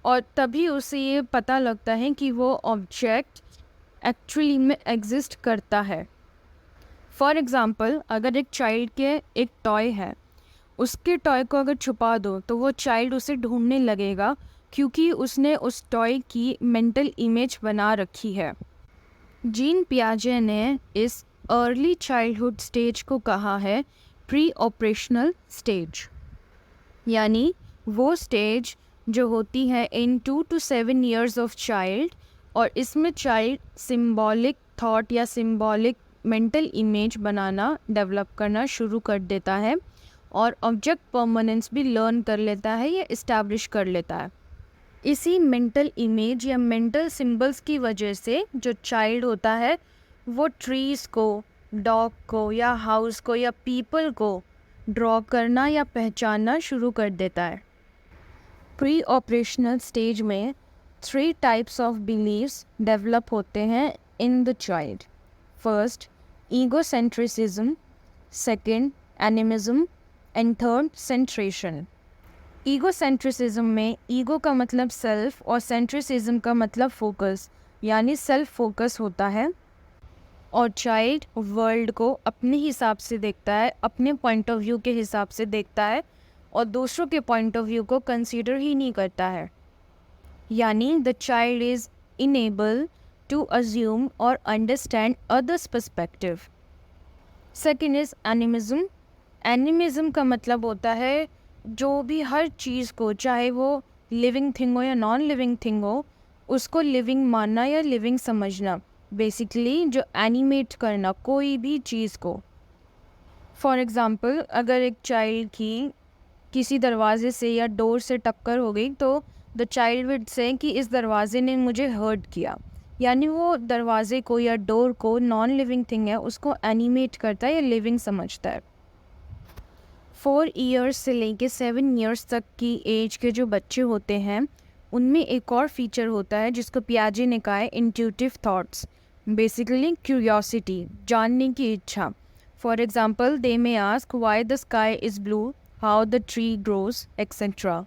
और तभी उसे ये पता लगता है कि वो ऑब्जेक्ट एक्चुअली में एग्जिस्ट करता है। फॉर एग्ज़ाम्पल, अगर एक चाइल्ड के एक टॉय है, उसके टॉय को अगर छुपा दो तो वो चाइल्ड उसे ढूंढने लगेगा क्योंकि उसने उस टॉय की मेंटल इमेज बना रखी है। जीन पियाजे ने इस अर्ली चाइल्डहुड स्टेज को कहा है प्री ऑपरेशनल स्टेज, यानी वो स्टेज जो होती है इन 2 to 7 years ऑफ चाइल्ड, और इसमें चाइल्ड सिंबॉलिक थॉट या सिंबॉलिक मेंटल इमेज बनाना डेवलप करना शुरू कर देता है और ऑब्जेक्ट परमानेंस भी लर्न कर लेता है या इस्टेब्लिश कर लेता है। इसी मेंटल इमेज या मेंटल सिंबल्स की वजह से जो चाइल्ड होता है वो ट्रीज़ को, डॉग को या हाउस को या पीपल को ड्रॉ करना या पहचानना शुरू कर देता है। प्री ऑपरेशनल स्टेज में 3 टाइप्स ऑफ बिलीव्स डेवलप होते हैं in the child. First, egocentrism, second, animism and third, centration. Egocentrism में ईगो का मतलब सेल्फ और सेंट्रिसिज्म का मतलब फोकस यानी सेल्फ फोकस होता है और चाइल्ड वर्ल्ड को अपने हिसाब से देखता है, अपने पॉइंट ऑफ व्यू के हिसाब से देखता है और दूसरों के पॉइंट ऑफ व्यू को कंसीडर ही नहीं करता है। यानी the child is unable to assume और understand others perspective. Second is animism. Animism का मतलब होता है जो भी हर चीज़ को, चाहे वो लिविंग थिंग हो या नॉन लिविंग थिंग हो, उसको लिविंग मानना या लिविंग समझना। बेसिकली जो एनिमेट करना कोई भी चीज़ को। फॉर एग्ज़ाम्पल, अगर एक चाइल्ड की किसी दरवाजे से या डोर से टक्कर हो गई तो द चाइल्ड विड से कि इस दरवाजे ने मुझे हर्ट किया, यानी वो दरवाजे को या डोर को, नॉन लिविंग थिंग है, उसको एनिमेट करता है या लिविंग समझता है। 4 ईयर्स से लेके 7 ईयर्स तक की एज के जो बच्चे होते हैं उनमें एक और फीचर होता है जिसको पियाजे ने कहा है इंट्यूटिव थॉट्स। बेसिकली क्यूरियोसिटी, जानने की इच्छा। For example, they may ask why the sky is blue, how the tree grows, etcetera.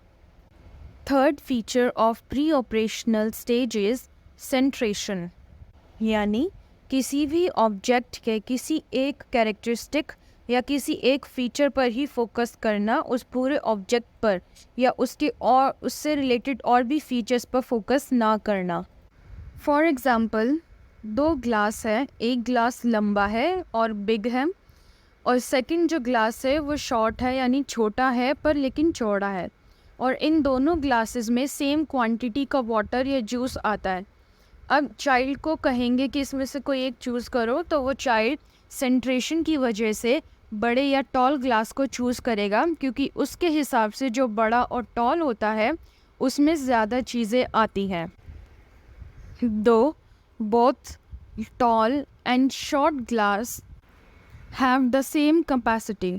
Third feature of pre operational stage is सेंट्रेशन, यानी किसी भी ऑब्जेक्ट के किसी एक कैरेक्टरिस्टिक या किसी एक फीचर पर ही फोकस करना, उस पूरे ऑब्जेक्ट पर या उसके और उससे रिलेटेड और भी फीचर्स पर फोकस ना करना। फॉर एग्ज़ाम्पल, 2 ग्लास है, एक ग्लास लंबा है और बिग है और सेकंड जो ग्लास है वो शॉर्ट है यानी छोटा है पर लेकिन चौड़ा है, और इन दोनों ग्लासेस में सेम क्वांटिटी का वाटर या जूस आता है। अब चाइल्ड को कहेंगे कि इसमें से कोई एक चूज़ करो तो वो चाइल्ड सेंट्रेशन की वजह से बड़े या टॉल ग्लास को चूज़ करेगा, क्योंकि उसके हिसाब से जो बड़ा और टॉल होता है उसमें ज़्यादा चीज़ें आती हैं। दो both tall and short glass have the same capacity.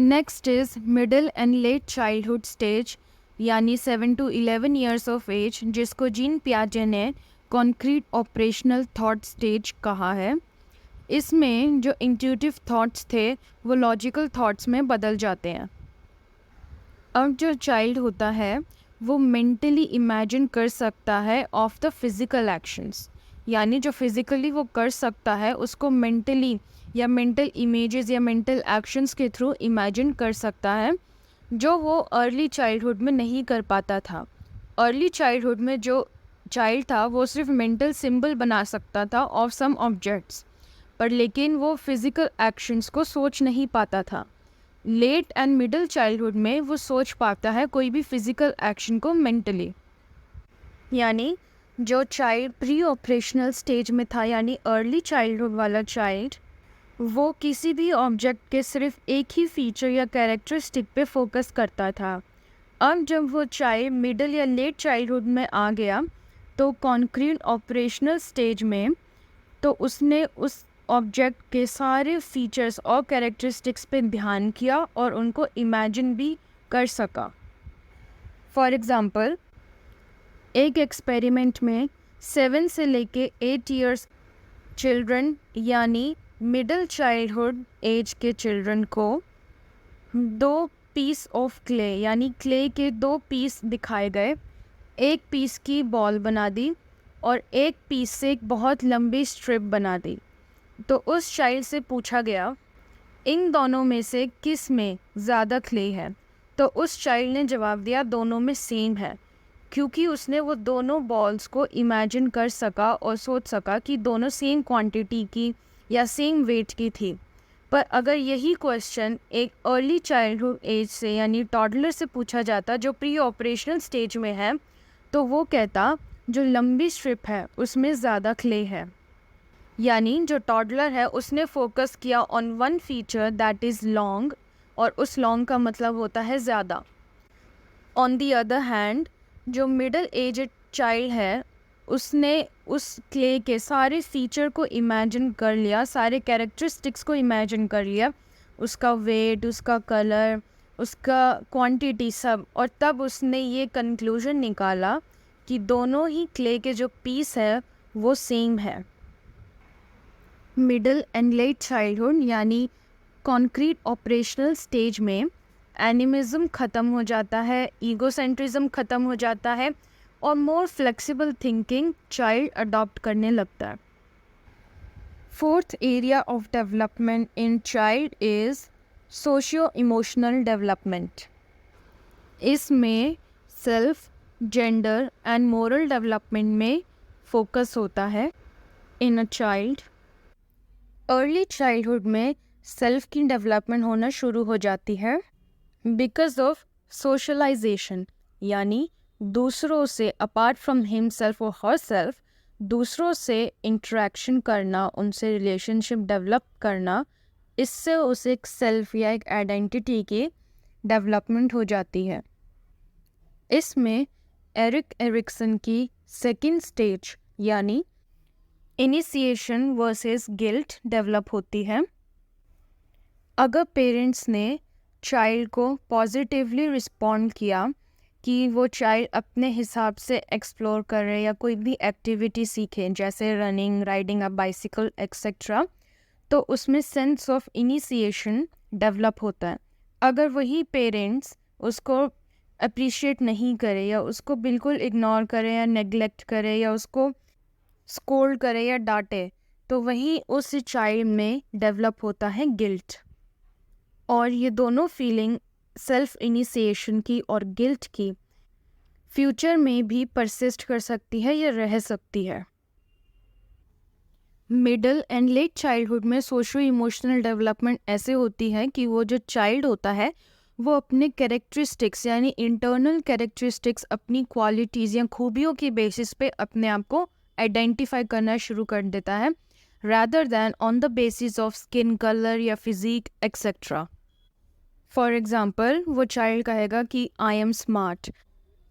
Next is middle and late childhood stage, यानी 7 to 11 years of age, जिसको जीन पियाजे ने कॉन्क्रीट ऑपरेशनल थॉट स्टेज कहा है। इसमें जो इंट्यूटिव थॉट्स थे वो लॉजिकल थॉट्स में बदल जाते हैं। अब जो चाइल्ड होता है वो मेंटली इमेजिन कर सकता है ऑफ द फिज़िकल एक्शंस, यानी जो फिज़िकली वो कर सकता है उसको मेंटली या मेंटल इमेजेस या मेंटल एक्शंस के थ्रू इमेजिन कर सकता है, जो वो अर्ली चाइल्डहुड में नहीं कर पाता था। अर्ली चाइल्डहुड में जो चाइल्ड था वो सिर्फ मेंटल सिंबल बना सकता था ऑफ सम ऑब्जेक्ट्स, पर लेकिन वो फिज़िकल एक्शंस को सोच नहीं पाता था। लेट एंड मिडिल चाइल्डहुड में वो सोच पाता है कोई भी फिज़िकल एक्शन को मेंटली। यानी जो चाइल्ड प्री ऑपरेशनल स्टेज में था, यानी अर्ली चाइल्डहुड वाला चाइल्ड, वो किसी भी ऑब्जेक्ट के सिर्फ एक ही फीचर या कैरेक्टरिस्टिक पे फोकस करता था। अब जब वो चाइल्ड मिडिल या लेट चाइल्डहुड में आ गया तो कॉन्क्रीट ऑपरेशनल स्टेज में तो उसने उस ऑब्जेक्ट के सारे फीचर्स और कैरेक्टरिस्टिक्स पे ध्यान किया और उनको इमेजिन भी कर सका। फॉर एग्ज़ाम्पल, एक एक्सपेरिमेंट में 7 से लेके 8 ईयर्स चिल्ड्रन यानी मिडिल चाइल्डहुड एज के चिल्ड्रन को 2 पीस ऑफ क्ले यानी क्ले के 2 पीस दिखाए गए। एक पीस की बॉल बना दी और एक पीस से एक बहुत लंबी स्ट्रिप बना दी। तो उस चाइल्ड से पूछा गया इन दोनों में से किस में ज़्यादा क्ले है, तो उस चाइल्ड ने जवाब दिया दोनों में सेम है, क्योंकि उसने वो दोनों बॉल्स को इमेजिन कर सका और सोच सका कि दोनों सेम क्वांटिटी की या सेम वेट की थी। पर अगर यही क्वेश्चन एक अर्ली चाइल्डहुड एज से यानी टॉडलर से पूछा जाता जो प्री ऑपरेशनल स्टेज में है, तो वो कहता जो लंबी स्ट्रिप है उसमें ज़्यादा क्ले है। यानी जो टॉडलर है उसने फोकस किया on one feature that is long, और उस लॉन्ग का मतलब होता है ज़्यादा। ऑन दी अदर हैंड जो मिडल एजड चाइल्ड है उसने उस क्ले के सारे फीचर को इमेजिन कर लिया, सारे कैरेक्टरिस्टिक्स को इमेजिन कर लिया, उसका वेट, उसका कलर, उसका क्वांटिटी सब, और तब उसने ये कंक्लूजन निकाला कि दोनों ही क्ले के जो पीस है वो सेम है। मिडल एंड लेट चाइल्डहुड यानी कॉन्क्रीट ऑपरेशनल स्टेज में एनिमिज्म ख़त्म हो जाता है, ईगोसेंट्रिज्म ख़त्म हो जाता है और more flexible thinking child adopt करने लगता है। Fourth area of development in child is socio emotional development. इसमें self, gender and moral development में फोकस होता है in a child. Early childhood में सेल्फ की डेवलपमेंट होना शुरू हो जाती है बिकॉज ऑफ सोशलाइजेशन, यानी दूसरों से अपार्ट फ्रॉम हिमसेल्फ और हर सेल्फ दूसरों से इंटरेक्शन करना, उनसे रिलेशनशिप डेवलप करना, इससे उसे एक सेल्फ या एक आइडेंटिटी की डेवलपमेंट हो जाती है। इसमें एरिक एरिक्सन की सेकंड स्टेज यानी इनिशिएशन वर्सेस गिल्ट डेवलप होती है। अगर पेरेंट्स ने चाइल्ड को पॉजिटिवली रिस्पॉन्ड किया कि वो चाइल्ड अपने हिसाब से एक्सप्लोर करे या कोई भी एक्टिविटी सीखे जैसे running, riding a bicycle etcetera, तो उसमें सेंस ऑफ इनिशिएशन डेवलप होता है। अगर वही पेरेंट्स उसको अप्रिशिएट नहीं करे या उसको बिल्कुल इग्नोर करे या नेग्लेक्ट करे या उसको स्कोल्ड करे या डांटे, तो वहीं उस चाइल्ड में डेवलप होता है गिल्ट। और ये दोनों फीलिंग सेल्फ इनिशिएशन की और गिल्ट की फ्यूचर में भी परसिस्ट कर सकती है या रह सकती है। मिडल एंड लेट चाइल्डहुड में सोशो इमोशनल डेवलपमेंट ऐसे होती है कि वो जो चाइल्ड होता है वो अपने कैरेक्टरिस्टिक्स यानी इंटरनल कैरेक्टरिस्टिक्स, अपनी क्वालिटीज़ या खूबियों की बेसिस पे अपने आप को आइडेंटिफाई करना शुरू कर देता है rather than on the basis of skin color या physique etc. फॉर एग्ज़ाम्पल वो चाइल्ड कहेगा कि I am smart,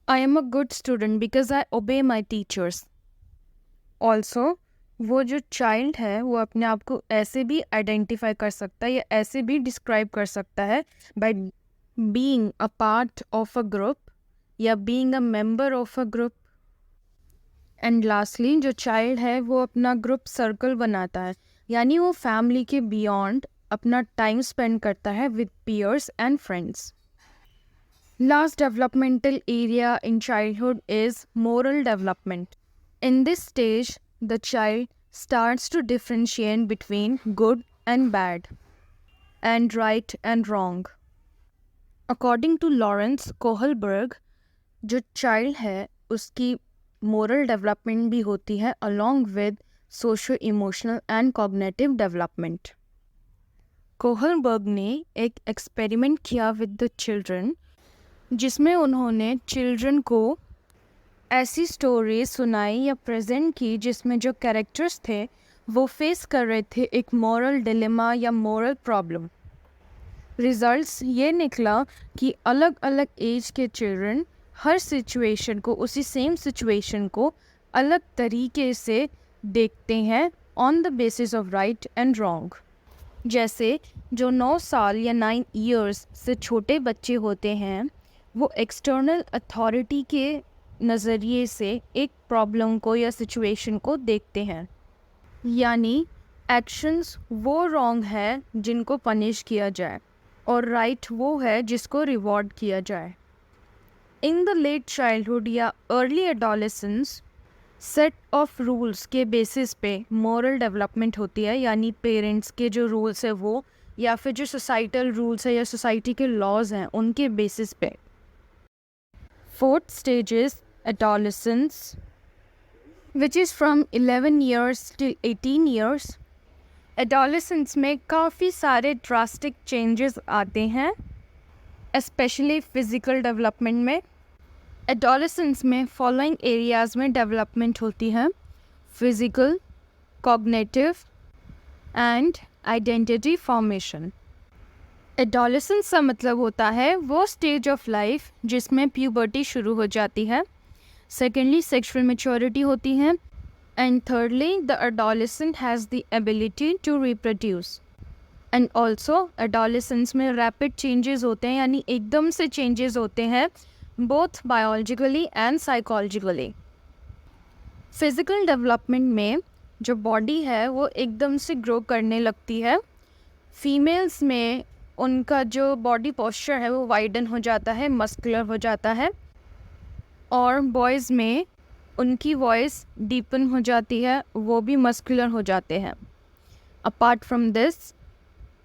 I am a good student because I obey my teachers. Also वो जो चाइल्ड है वो अपने आप को ऐसे भी आइडेंटिफाई कर सकता है या ऐसे भी डिस्क्राइब कर सकता है by being a part of a group या being a member of a group. And lastly जो चाइल्ड है वो अपना ग्रुप सर्कल बनाता है, यानी वो फैमिली के बियॉन्ड अपना टाइम स्पेंड करता है with peers and friends. Last developmental area in childhood is moral development. In this stage the child starts to differentiate between good and bad and right and wrong. According to Lawrence Kohlberg, जो child है उसकी moral development भी होती है along with socio emotional and cognitive development. Kohlberg ने एक experiment किया with the children जिसमें उन्होंने चिल्ड्रन को ऐसी स्टोरीज सुनाई या प्रेजेंट की जिसमें जो कैरेक्टर्स थे वो फेस कर रहे थे एक मॉरल डिलेमा या मॉरल प्रॉब्लम। रिजल्ट्स ये निकला कि अलग अलग एज के चिल्ड्रन हर सिचुएशन को, उसी सेम सिचुएशन को अलग तरीके से देखते हैं on the basis of right and wrong. जैसे जो 9 साल या 9 ईयर्स से छोटे बच्चे होते हैं वो एक्सटर्नल अथॉरिटी के नज़रिए से एक प्रॉब्लम को या सिचुएशन को देखते हैं, यानी एक्शंस वो रॉन्ग है जिनको पनिश किया जाए और राइट वो है जिसको रिवॉर्ड किया जाए। इन द लेट चाइल्डहुड या early adolescence set of rules के बेसिस पे मॉरल डेवलपमेंट होती है, यानी पेरेंट्स के जो रूल्स है वो या फिर जो सोसाइटल रूल्स है या सोसाइटी के लॉज हैं उनके बेसिस पे। Fourth stage is adolescence, which is from 11 years to 18 years. Adolescence में काफ़ी सारे ड्रास्टिक चेंजेस आते हैं, especially physical development में। Adolescence में फॉलोइंग एरियाज़ में डेवलपमेंट होती है: physical, cognitive and identity formation. Adolescence का मतलब होता है वो स्टेज ऑफ लाइफ जिसमें प्यूबर्टी शुरू हो जाती है, सेकेंडली सेक्सुअल मैच्योरिटी होती है, and thirdly the adolescent has the ability to reproduce. And also adolescence में रैपिड चेंजेस होते हैं, यानी एकदम से चेंजेस होते हैं both biologically and psychologically. Physical development में जो बॉडी है वो एकदम से ग्रो करने लगती है। फीमेल्स में उनका जो बॉडी पोस्चर है वो वाइडन हो जाता है, मस्कुलर हो जाता है, और बॉयज़ में उनकी वॉइस डीपन हो जाती है, वो भी मस्कुलर हो जाते हैं। Apart from this,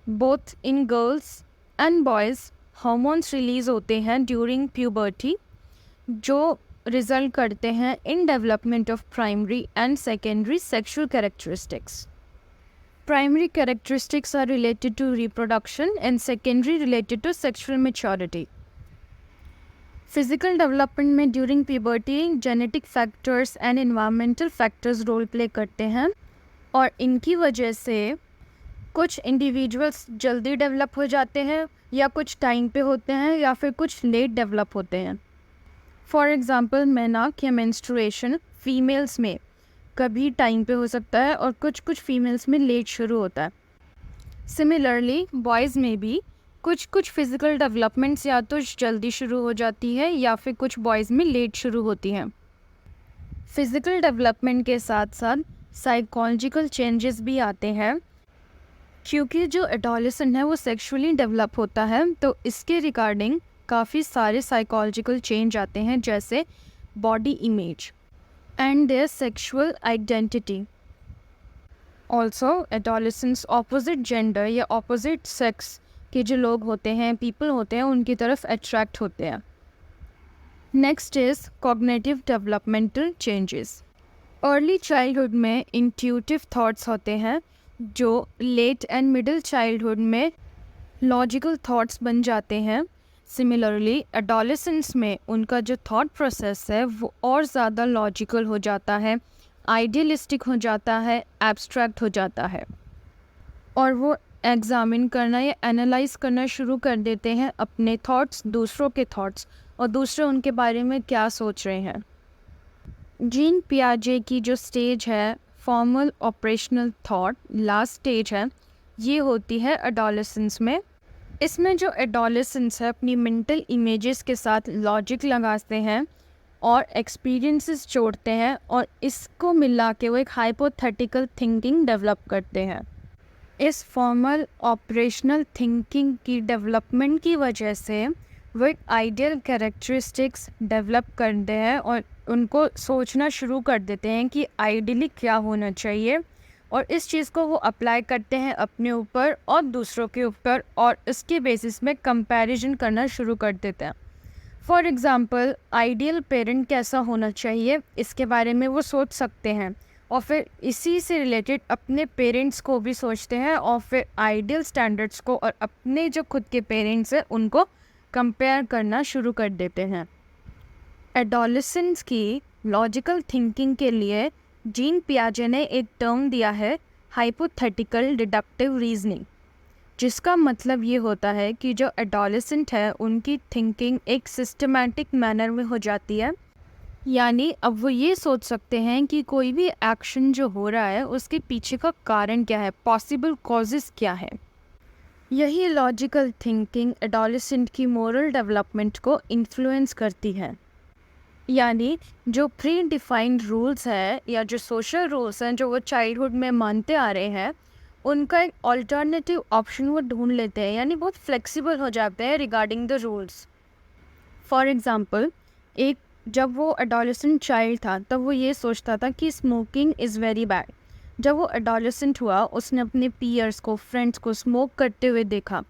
both in girls and boys hormones release होते हैं ड्यूरिंग प्यूबर्टी, जो रिजल्ट करते हैं in development of primary and secondary sexual characteristics. Primary characteristics are related to reproduction and secondary related to sexual maturity. Physical development में during puberty genetic factors and environmental factors role play करते हैं, और इनकी वजह से कुछ individuals जल्दी develop हो जाते हैं, या कुछ टाइम पे होते हैं, या फिर कुछ लेट डेवलप होते हैं। फॉर एग्ज़ाम्पल मेनार्क या मेंस्ट्रुएशन फीमेल्स में कभी टाइम पे हो सकता है और कुछ फीमेल्स में लेट शुरू होता है। सिमिलरली बॉयज़ में भी कुछ फिज़िकल डेवलपमेंट्स या तो जल्दी शुरू हो जाती है या फिर कुछ बॉयज़ में लेट शुरू होती हैं। फिज़िकल डेवलपमेंट के साथ साथ साइकोलॉजिकल चेंजेस भी आते हैं, क्योंकि जो एडोलेसेंट है वो सेक्सुअली डेवलप होता है, तो इसके रिगार्डिंग काफ़ी सारे साइकोलॉजिकल चेंज आते हैं, जैसे body image and their sexual identity. Also, adolescents opposite gender या opposite sex के जो लोग होते हैं, people होते हैं, उनकी तरफ attract होते हैं। Next is cognitive developmental changes. Early childhood में intuitive thoughts होते हैं, जो late and middle childhood में logical thoughts बन जाते हैं। सिमिलरली एडोलेसेंस में उनका जो थॉट प्रोसेस है वो और ज़्यादा लॉजिकल हो जाता है, आइडियलिस्टिक हो जाता है, एब्स्ट्रैक्ट हो जाता है, और वो एग्ज़ामिन करना या एनालाइज करना शुरू कर देते हैं अपने थॉट्स, दूसरों के थॉट्स, और दूसरे उनके बारे में क्या सोच रहे हैं। जीन पियाजे की जो स्टेज है formal operational thought, last stage है, ये होती है एडोलेसेंस में। इसमें जो एडोलेसेंस है अपनी मेंटल इमेजेस के साथ लॉजिक लगाते हैं और एक्सपीरियंसेस जोड़ते हैं, और इसको मिला के वो एक हाइपोथेटिकल थिंकिंग डेवलप करते हैं। इस फॉर्मल ऑपरेशनल थिंकिंग की डेवलपमेंट की वजह से वो एक आइडियल कैरेक्टरिस्टिक्स डेवलप करते हैं और उनको सोचना शुरू कर देते हैं कि आइडियली क्या होना चाहिए, और इस चीज़ को वो अप्लाई करते हैं अपने ऊपर और दूसरों के ऊपर, और इसके बेसिस में कंपैरिजन करना शुरू कर देते हैं। फॉर एग्ज़ाम्पल आइडियल पेरेंट कैसा होना चाहिए, इसके बारे में वो सोच सकते हैं, और फिर इसी से रिलेटेड अपने पेरेंट्स को भी सोचते हैं, और फिर आइडियल स्टैंडर्ड्स को और अपने जो खुद के पेरेंट्स हैं उनको कंपेयर करना शुरू कर देते हैं। एडोलेसेंस की लॉजिकल थिंकिंग के लिए जीन पियाजे ने एक टर्म दिया है हाइपोथेटिकल डिडक्टिव रीजनिंग, जिसका मतलब ये होता है कि जो एडोलेसेंट है उनकी थिंकिंग एक सिस्टमैटिक मैनर में हो जाती है, यानी अब वो ये सोच सकते हैं कि कोई भी एक्शन जो हो रहा है उसके पीछे का कारण क्या है, पॉसिबल कॉजेस क्या है। यही लॉजिकल थिंकिंग एडोलेसेंट की मोरल डेवलपमेंट को इन्फ्लुएंस करती है, यानी जो प्री डिफाइंड रूल्स है या जो सोशल रूल्स हैं जो वो चाइल्डहुड में मानते आ रहे हैं, उनका एक अल्टरनेटिव ऑप्शन वो ढूंढ लेते हैं, यानी बहुत फ्लेक्सिबल हो जाते हैं regarding the rules. For example एक जब वो एडोलेसेंट चाइल्ड था तब वो ये सोचता था कि स्मोकिंग इज़ वेरी बैड। जब वो एडोलेसेंट हुआ उसने अपने पीयर्स को, फ्रेंड्स को स्मोक करते हुए देखा,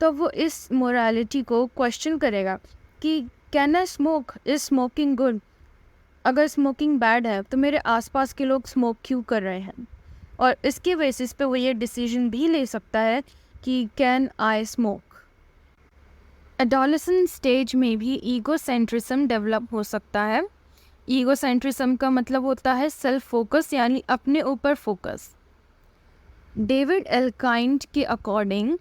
तो वो इस मोरालिटी को क्वेश्चन करेगा कि can I smoke, is smoking good, अगर स्मोकिंग बैड है तो मेरे आसपास के लोग स्मोक क्यों कर रहे हैं, और इसके बेसिस पे वो ये डिसीजन भी ले सकता है कि can I smoke. Adolescent stage में भी ईगोसेंट्रिज्म डेवलप हो सकता है, ईगोसेंट्रिज्म का मतलब होता है सेल्फ फोकस यानी अपने ऊपर फोकस। डेविड एल्काइंड के अकॉर्डिंग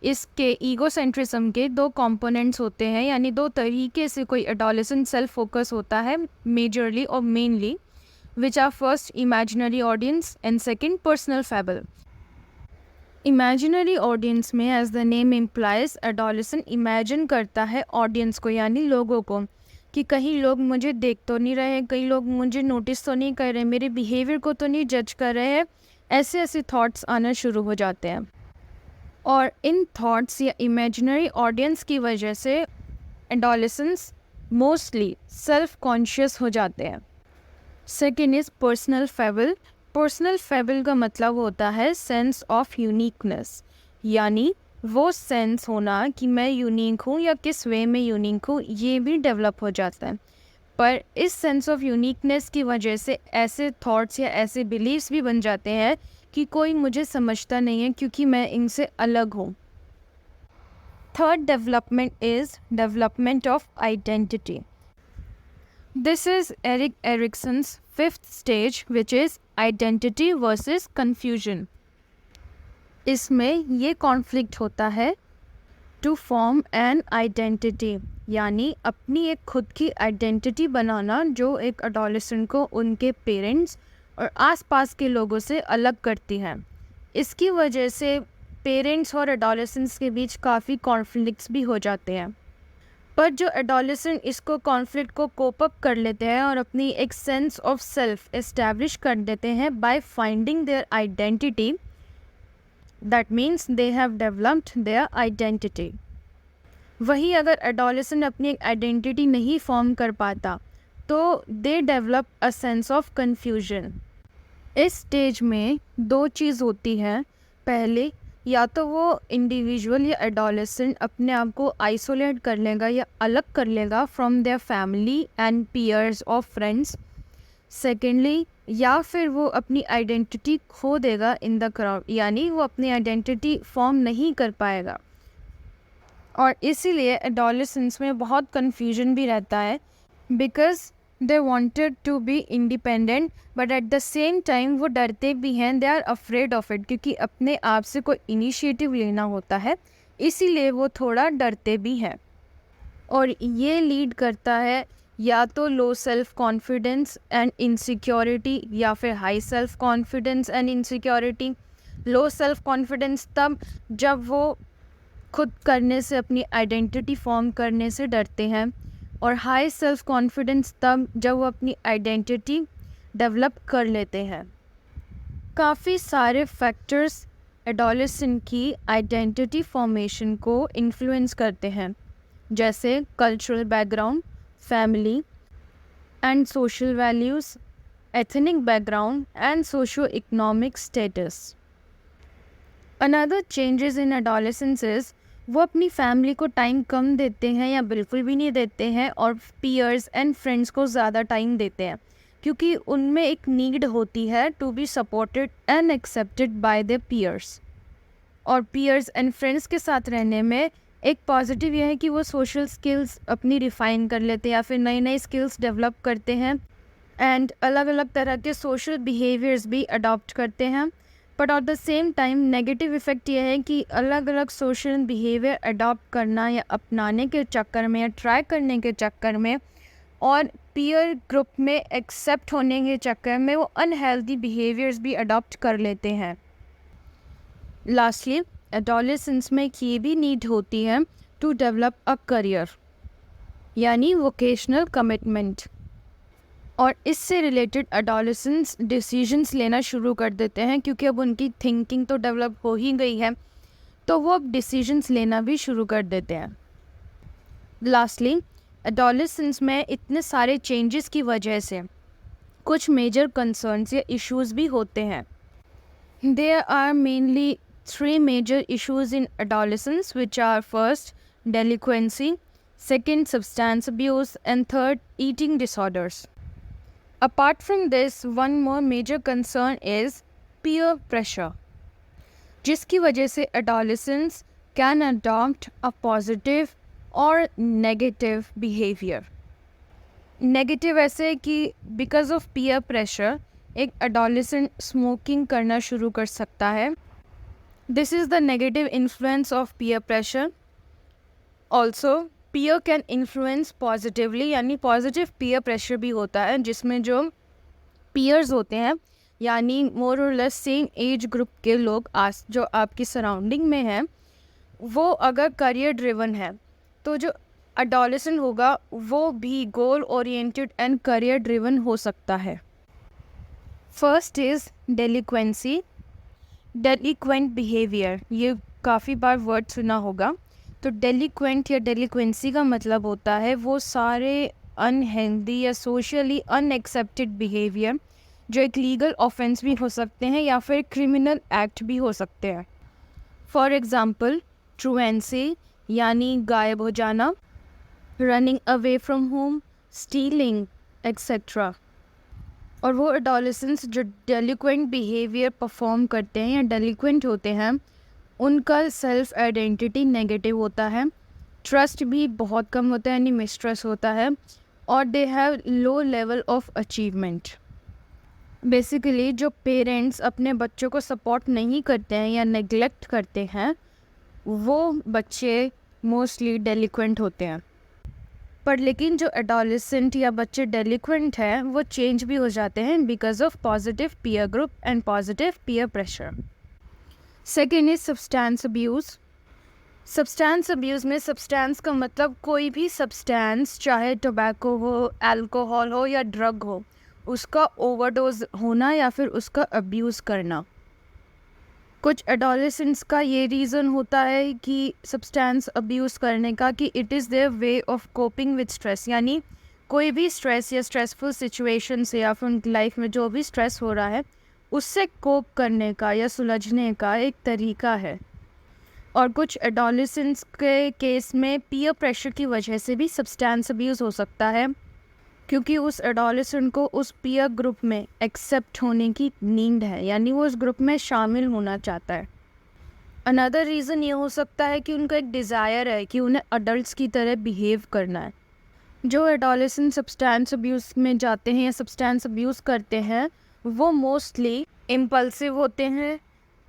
इसके ईगोसेंट्रिज्म के दो कंपोनेंट्स होते हैं, यानी दो तरीके से कोई एडोलेसेंट सेल्फ फोकस होता है मेजरली और mainly, which are first imaginary audience and second personal fable. Imaginary audience में as the name implies adolescent imagine करता है ऑडियंस को यानी लोगों को कि कहीं लोग मुझे देख तो नहीं रहे, कई लोग मुझे नोटिस तो नहीं कर रहे, मेरे बिहेवियर को तो नहीं जज कर रहे हैं, ऐसे ऐसे थॉट्स आना शुरू हो जाते हैं। और इन थॉट्स या इमेजिनरी ऑडियंस की वजह से एडोलेसेंट्स मोस्टली सेल्फ कॉन्शियस हो जाते हैं। Second is personal fable. Personal fable का मतलब होता है सेंस ऑफ यूनिकनेस, यानी वो सेंस होना कि मैं यूनिक हूँ या किस वे में यूनिक हूँ, ये भी डेवलप हो जाता है। पर इस सेंस ऑफ यूनिकनेस की वजह से ऐसे थॉट्स या ऐसे बिलीव्स भी बन जाते हैं कि कोई मुझे समझता नहीं है क्योंकि मैं इनसे अलग हूँ। Third development is development of identity. This is Erik Erikson's fifth stage which is identity versus confusion. इसमें ये कॉन्फ्लिक्ट होता है टू फॉर्म एन आइडेंटिटी, यानी अपनी एक खुद की आइडेंटिटी बनाना जो एक एडोलेसेंट को उनके पेरेंट्स और आसपास के लोगों से अलग करती है। इसकी वजह से पेरेंट्स और एडोलेसेंट्स के बीच काफ़ी कॉन्फ्लिक्ट्स भी हो जाते हैं। पर जो एडोलेसेंट इसको कॉन्फ्लिक्ट को कोप अप कर लेते हैं और अपनी एक सेंस ऑफ सेल्फ एस्टैब्लिश कर देते हैं by finding their identity, that means they have developed their identity. वही अगर एडोलेसेंट अपनी एक आइडेंटिटी नहीं फॉर्म कर पाता तो they develop a sense of confusion. इस स्टेज में दो चीज़ होती है। पहले या तो वो इंडिविजुअल या एडोलेसेंट अपने आप को आइसोलेट कर लेगा या अलग कर लेगा from their family and peers और फ्रेंड्स। सेकेंडली, या फिर वो अपनी आइडेंटिटी खो देगा इन द क्राउड, यानी वो अपनी आइडेंटिटी फॉर्म नहीं कर पाएगा। और इसीलिए एडोलेसेंस में बहुत कन्फ्यूजन भी रहता है because they wanted to be independent but at the same time वो डरते भी हैं, they are afraid of it, क्योंकि अपने आप से कोई इनिशिएटिव लेना होता है, इसीलिए वो थोड़ा डरते भी हैं। और ये लीड करता है या तो low self confidence and insecurity या फिर high self confidence and insecurity. Low self confidence तब जब वो खुद करने से, अपनी आइडेंटिटी फॉर्म करने से डरते हैं, और हाई सेल्फ कॉन्फिडेंस तब जब वो अपनी आइडेंटिटी डेवलप कर लेते हैं। काफ़ी सारे फैक्टर्स एडोलेसेंट की आइडेंटिटी फॉर्मेशन को इन्फ्लुएंस करते हैं, जैसे cultural background, family and social values, ethnic background and socio economic status. Another changes in adolescence is वो अपनी फैमिली को टाइम कम देते हैं या बिल्कुल भी नहीं देते हैं, और पीयर्स एंड फ्रेंड्स को ज़्यादा टाइम देते हैं क्योंकि उनमें एक नीड होती है to be supported and accepted by their peers. और पीयर्स एंड फ्रेंड्स के साथ रहने में एक पॉजिटिव यह है कि वो सोशल स्किल्स अपनी रिफ़ाइन कर लेते हैं या फिर नई नई स्किल्स डेवलप करते हैं एंड अलग अलग तरह के सोशल बिहेवियर्स भी अडॉप्ट करते हैं। But at the same time negative effect यह है कि अलग अलग सोशल बिहेवियर अडॉप्ट करना या अपनाने के चक्कर में या ट्राई करने के चक्कर में और पीयर ग्रुप में एक्सेप्ट होने के चक्कर में वो अनहेल्दी बिहेवियर्स भी अडॉप्ट कर लेते हैं। लास्टली, एडोलेसेंस में ये भी नीड होती है टू डेवलप अ करियर, यानी वोकेशनल कमिटमेंट। और इससे रिलेटेड एडोलेसेंट्स डिसीजंस लेना शुरू कर देते हैं क्योंकि अब उनकी थिंकिंग तो डेवलप हो ही गई है, तो वो अब डिसीजंस लेना भी शुरू कर देते हैं। लास्टली, एडोलेसेंस में इतने सारे चेंजेस की वजह से कुछ मेजर कंसर्न्स या इश्यूज भी होते हैं। There are mainly 3 major issues in adolescence, which are first, delinquency, second, substance abuse, and third, eating disorders. Apart from this, one more major concern is peer pressure, जिसकी वजह से adolescents can adopt a positive or negative behavior. Negative ऐसे कि because of peer pressure एक adolescent smoking करना शुरू कर सकता है. This is the negative influence of peer pressure. Also peer can influence positively, यानी पॉजिटिव पीयर प्रेशर भी होता है जिसमें जो पीयर्स होते हैं यानी मोर और लेस सेम एज ग्रुप के लोग जो आपकी सराउंडिंग में हैं, वो अगर करियर ड्रिवन है तो जो एडोलेसेंट होगा वो भी goal oriented and career driven हो सकता है. First is delinquency. Delinquent behaviour, ये काफ़ी बार वर्ड सुना होगा. तो डेलिक्वेंट या डेलिक्वेंसी का मतलब होता है वो सारे अनहेल्दी या सोशली अनएक्सेप्टेड बिहेवियर जो एक लीगल ऑफेंस भी हो सकते हैं या फिर क्रिमिनल एक्ट भी हो सकते हैं. फॉर एग्ज़ाम्पल ट्रूएंसी यानी गायब हो जाना, running away from home, stealing etcetera. और वो एडोलेसेंट्स जो डेलिक्वेंट बिहेवियर परफॉर्म करते हैं या डेलिक्वेंट होते हैं उनका सेल्फ आइडेंटिटी नेगेटिव होता है, ट्रस्ट भी बहुत कम होता है यानी मिसट्रस्ट होता है, और they have low level of achievement. Basically जो पेरेंट्स अपने बच्चों को सपोर्ट नहीं करते हैं या नेग्लेक्ट करते हैं वो बच्चे मोस्टली डेलिक्वेंट होते हैं. पर लेकिन जो एडोलेसेंट या बच्चे डेलिक्वेंट हैं वो चेंज भी हो जाते हैं because of positive peer group and positive peer pressure. Second is substance abuse. Substance abuse में सब्सटेंस का मतलब कोई भी सब्सटेंस, चाहे टोबैको हो, अल्कोहल हो या ड्रग हो, उसका ओवरडोज होना या फिर उसका अब्यूज़ करना. कुछ एडोलेसेंट्स का ये रीज़न होता है कि सब्सटेंस अब्यूज़ करने का कि it is their way of coping with stress, यानी कोई भी स्ट्रेस या स्ट्रेसफुल सिचुएशन से या फिर उनकी लाइफ में जो भी स्ट्रेस हो रहा है उससे कोप करने का या सुलझने का एक तरीका है. और कुछ एडोलेसेंट्स के केस में पीयर प्रेशर की वजह से भी सब्सटेंस अब्यूज़ हो सकता है क्योंकि उस एडोलेसेंट को उस पीयर ग्रुप में एक्सेप्ट होने की नीड है, यानी वो उस ग्रुप में शामिल होना चाहता है. अनदर रीज़न ये हो सकता है कि उनका एक डिज़ायर है कि उन्हें अडल्ट्स की तरह बिहेव करना है. जो एडोलेसेंट सब्सटेंस अब्यूज़ में जाते हैं या सब्सटेंस अब्यूज़ करते हैं वो मोस्टली इम्पल्सिव होते हैं,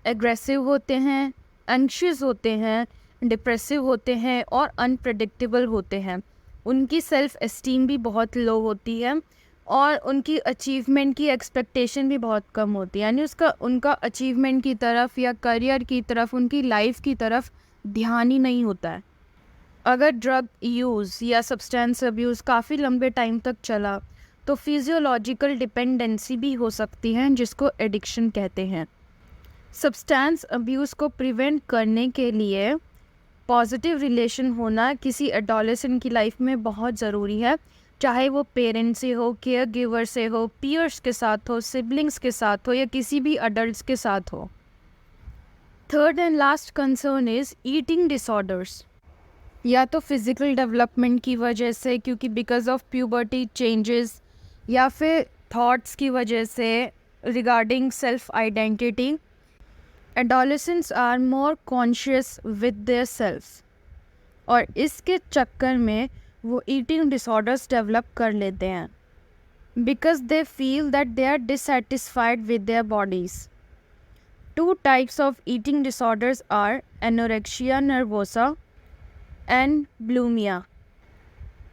एग्रेसिव होते हैं, एंग्शियस होते हैं, डिप्रेसिव होते हैं और अनप्रेडिक्टेबल होते हैं. उनकी सेल्फ एस्टीम भी बहुत लो होती है और उनकी अचीवमेंट की एक्सपेक्टेशन भी बहुत कम होती है, यानी उनका अचीवमेंट की तरफ या करियर की तरफ, उनकी लाइफ की तरफ ध्यान ही नहीं होता है. अगर ड्रग यूज़ या सब्सटेंस अब्यूज़ काफ़ी लंबे टाइम तक चला तो फिजियोलॉजिकल डिपेंडेंसी भी हो सकती है जिसको एडिक्शन कहते हैं. सब्सटेंस अब्यूज़ को प्रिवेंट करने के लिए पॉजिटिव रिलेशन होना किसी एडोलेसेंट की लाइफ में बहुत ज़रूरी है, चाहे वो पेरेंट्स से हो, केयर गिवर से हो, पीयर्स के साथ हो, सिबलिंग्स के साथ हो या किसी भी अडल्ट्स के साथ हो. Third and last concern is eating disorders. या तो फिज़िकल डेवलपमेंट की वजह से क्योंकि बिकॉज ऑफ प्यूबर्टी चेंजेस या फिर थॉट्स की वजह से regarding self identity, adolescents are more conscious with their self और इसके चक्कर में वो ईटिंग डिसऑर्डर्स डेवलप कर लेते हैं because they feel that they are dissatisfied with their bodies. 2 types of eating disorders are anorexia nervosa and bulimia.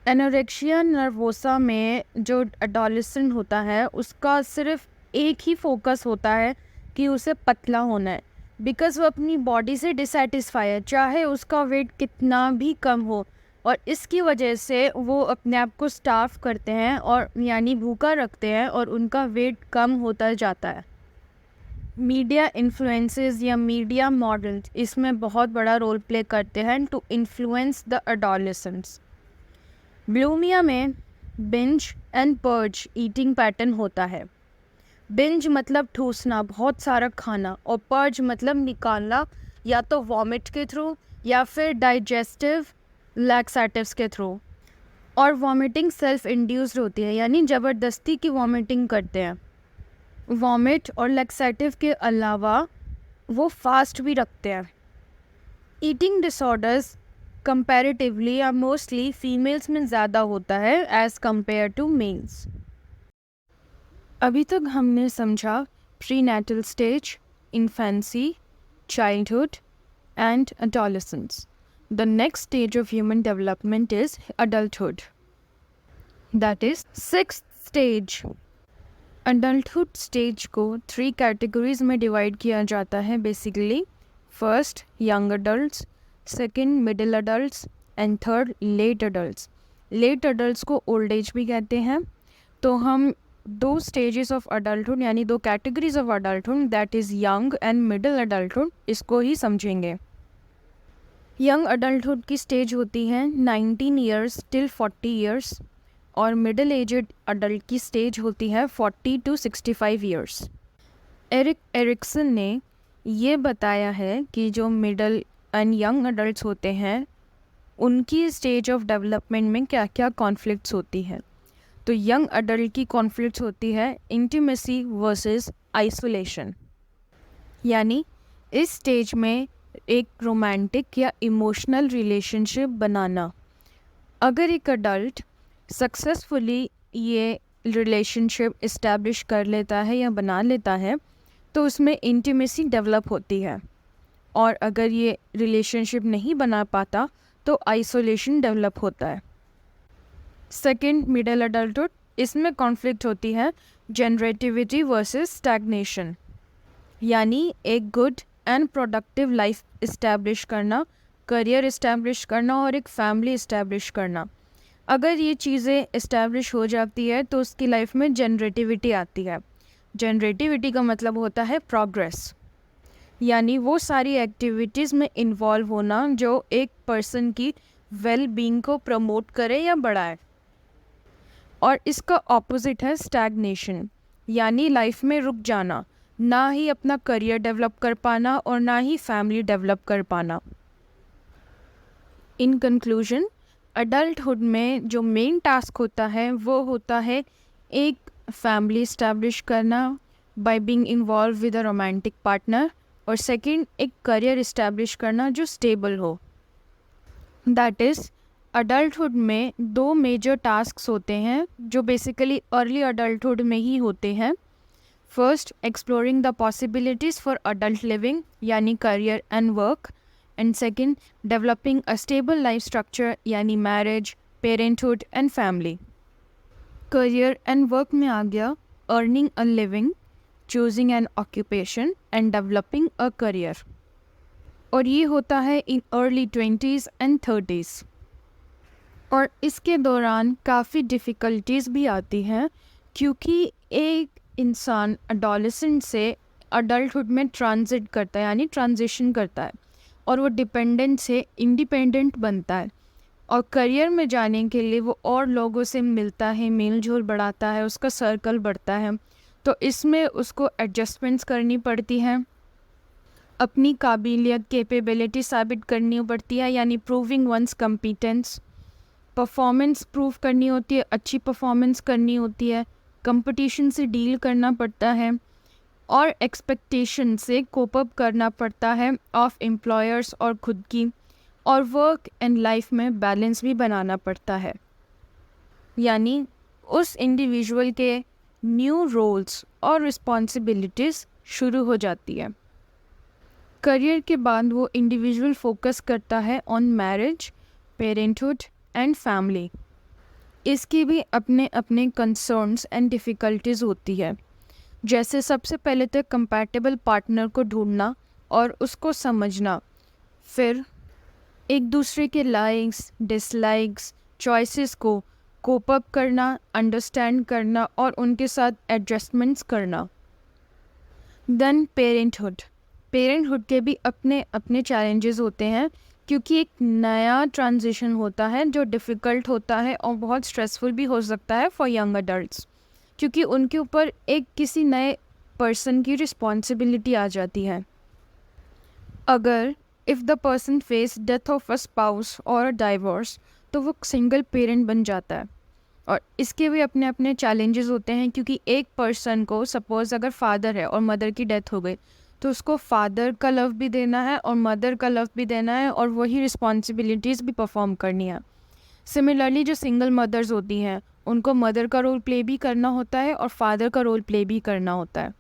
Anorexia nervosa में जो एडोलेसेंट होता है उसका सिर्फ एक ही फोकस होता है कि उसे पतला होना है बिकॉज़ वो अपनी बॉडी से डिससेटिस्फाई है, चाहे उसका वेट कितना भी कम हो, और इसकी वजह से वो अपने आप को स्टार्व करते हैं और यानी भूखा रखते हैं और उनका वेट कम होता जाता है. मीडिया इन्फ्लुएंसेस या मीडिया मॉडल्स इसमें बहुत बड़ा रोल प्ले करते हैं to influence the adolescents. Bulimia में binge and purge eating pattern होता है. बिंज मतलब ठूसना, बहुत सारा खाना, और पर्ज मतलब निकालना या तो वॉमिट के थ्रू या फिर डाइजेस्टिव लैक्सेटिव्स के थ्रू. और वॉमिटिंग सेल्फ इंड्यूस्ड होती है यानी ज़बरदस्ती की वॉमिटिंग करते हैं. वॉमिट और लैक्सेटिव के अलावा वो फास्ट भी रखते हैं. ईटिंग डिसऑर्डर्स कंपैरेटिवली या मोस्टली फीमेल्स में ज़्यादा होता है एज़ कम्पेयर टू मेल्स। अभी तक हमने समझा prenatal stage, infancy, childhood and adolescence. The next stage of human development is adulthood. That is sixth stage. Adulthood stage को 3 categories में divide किया जाता है basically. First, young adults, second, middle adults and third, late adults. Late adults को old age भी कहते हैं। तो हम 2 stages of adulthood यानी 2 categories of adulthood, that is young and middle adulthood, इसको ही समझेंगे। यंग अडल्टहुड की स्टेज होती है 19 ईयर्स टिल 40 ईयर्स और मिडिल एजड अडल्ट की स्टेज होती है 40 टू 65 ईयर्स। एरिक एरिक्सन ने ये बताया है कि जो मिडिल एंड यंग अडल्ट्स होते हैं उनकी स्टेज ऑफ डेवलपमेंट में क्या क्या कॉन्फ्लिक्ट्स होती हैं। तो यंग अडल्ट की कॉन्फ्लिक्ट्स होती है इंटीमेसी वर्सेस आइसोलेशन, यानी इस स्टेज में एक रोमांटिक या इमोशनल रिलेशनशिप बनाना। अगर एक अडल्ट सक्सेसफुली ये रिलेशनशिप इस्टेब्लिश कर लेता है या बना लेता है तो उसमें इंटीमेसी डेवलप होती है, और अगर ये रिलेशनशिप नहीं बना पाता तो आइसोलेशन डेवलप होता है। सेकंड, मिडिल अडल्टहुड, इसमें कॉन्फ्लिक्ट होती है जनरेटिविटी वर्सेस स्टैग्नेशन, यानी एक good and productive life establish करना, करियर इस्टेब्लिश करना और एक फैमिली इस्टेब्लिश करना। अगर ये चीज़ें इस्टेब्लिश हो जाती है तो उसकी लाइफ में जनरेटिविटी आती है। जनरेटिविटी का मतलब होता है प्रोग्रेस, यानी वो सारी एक्टिविटीज़ में इन्वॉल्व होना जो एक पर्सन की वेल बीइंग को प्रमोट करे या बढ़ाए। और इसका ऑपोजिट है स्टैग्नेशन, यानी लाइफ में रुक जाना, ना ही अपना करियर डेवलप कर पाना और ना ही फैमिली डेवलप कर पाना। इन कंक्लूजन, अडल्टहुड में जो मेन टास्क होता है वो होता है एक फैमिली इस्टेब्लिश करना by being involve with a romantic partner, और सेकंड एक करियर इस्टेब्लिश करना जो स्टेबल हो। दैट इज़ अडल्टहुड में 2 मेजर टास्क्स होते हैं जो बेसिकली अर्ली अडल्टहुड में ही होते हैं। First, exploring the possibilities for adult living यानी career and work, and second, developing a stable life structure यानी marriage, parenthood and family. Career and work में आ गया earning a living, choosing an occupation and developing a career, और ये होता है in early 20s and 30s। और इसके दौरान काफ़ी डिफ़िकल्टीज़ भी आती हैं क्योंकि एक इंसान एडोलेसेंट से अडल्टहुड में ट्रांजिट करता है यानी ट्रांजिशन करता है, और वो डिपेंडेंट से इंडिपेंडेंट बनता है, और करियर में जाने के लिए वो और लोगों से मिलता है, मेल जोल बढ़ाता है, उसका सर्कल बढ़ता है। तो इसमें उसको एडजस्टमेंट्स करनी पड़ती हैं, अपनी काबिलियत कैपेबिलिटी साबित करनी पड़ती है यानी proving one's competence, performance prove करनी होती है, अच्छी परफॉर्मेंस करनी होती है, कंपटीशन से डील करना पड़ता है और एक्सपेक्टेशन से कोप अप करना पड़ता है ऑफ एम्प्लॉयर्स और खुद की, और वर्क एंड लाइफ में बैलेंस भी बनाना पड़ता है, यानी उस इंडिविजुअल के न्यू रोल्स और रिस्पॉन्सिबिलिटीज़ शुरू हो जाती है। करियर के बाद वो इंडिविजुअल फोकस करता है on marriage, parenthood and family. इसकी भी अपने अपने कंसर्न्स एंड डिफ़िकल्टीज़ होती है, जैसे सबसे पहले तो कंपैटिबल पार्टनर को ढूंढना और उसको समझना, फिर एक दूसरे के लाइक्स, डिसलाइक्स, चॉइसेस को कोप अप करना, अंडरस्टैंड करना और उनके साथ एडजस्टमेंट्स करना। देन पेरेंटहुड के भी अपने अपने चैलेंजेस होते हैं क्योंकि एक नया ट्रांजिशन होता है जो डिफ़िकल्ट होता है और बहुत स्ट्रेसफुल भी हो सकता है फॉर यंग अडल्ट्स, क्योंकि उनके ऊपर एक किसी नए पर्सन की रिस्पॉन्सिबिलिटी आ जाती है। अगर if the person face death of a spouse और अ डाइवोर्स तो वो सिंगल पेरेंट बन जाता है, और इसके भी अपने अपने चैलेंजेस होते हैं क्योंकि एक पर्सन को सपोज़ अगर फादर है और मदर की डेथ हो गई तो उसको फादर का लव भी देना है और मदर का लव भी देना है और वही रिस्पॉन्सिबिलिटीज़ भी परफॉर्म करनी है। सिमिलरली जो सिंगल मदर्स होती हैं उनको मदर का रोल प्ले भी करना होता है और फादर का रोल प्ले भी करना होता है।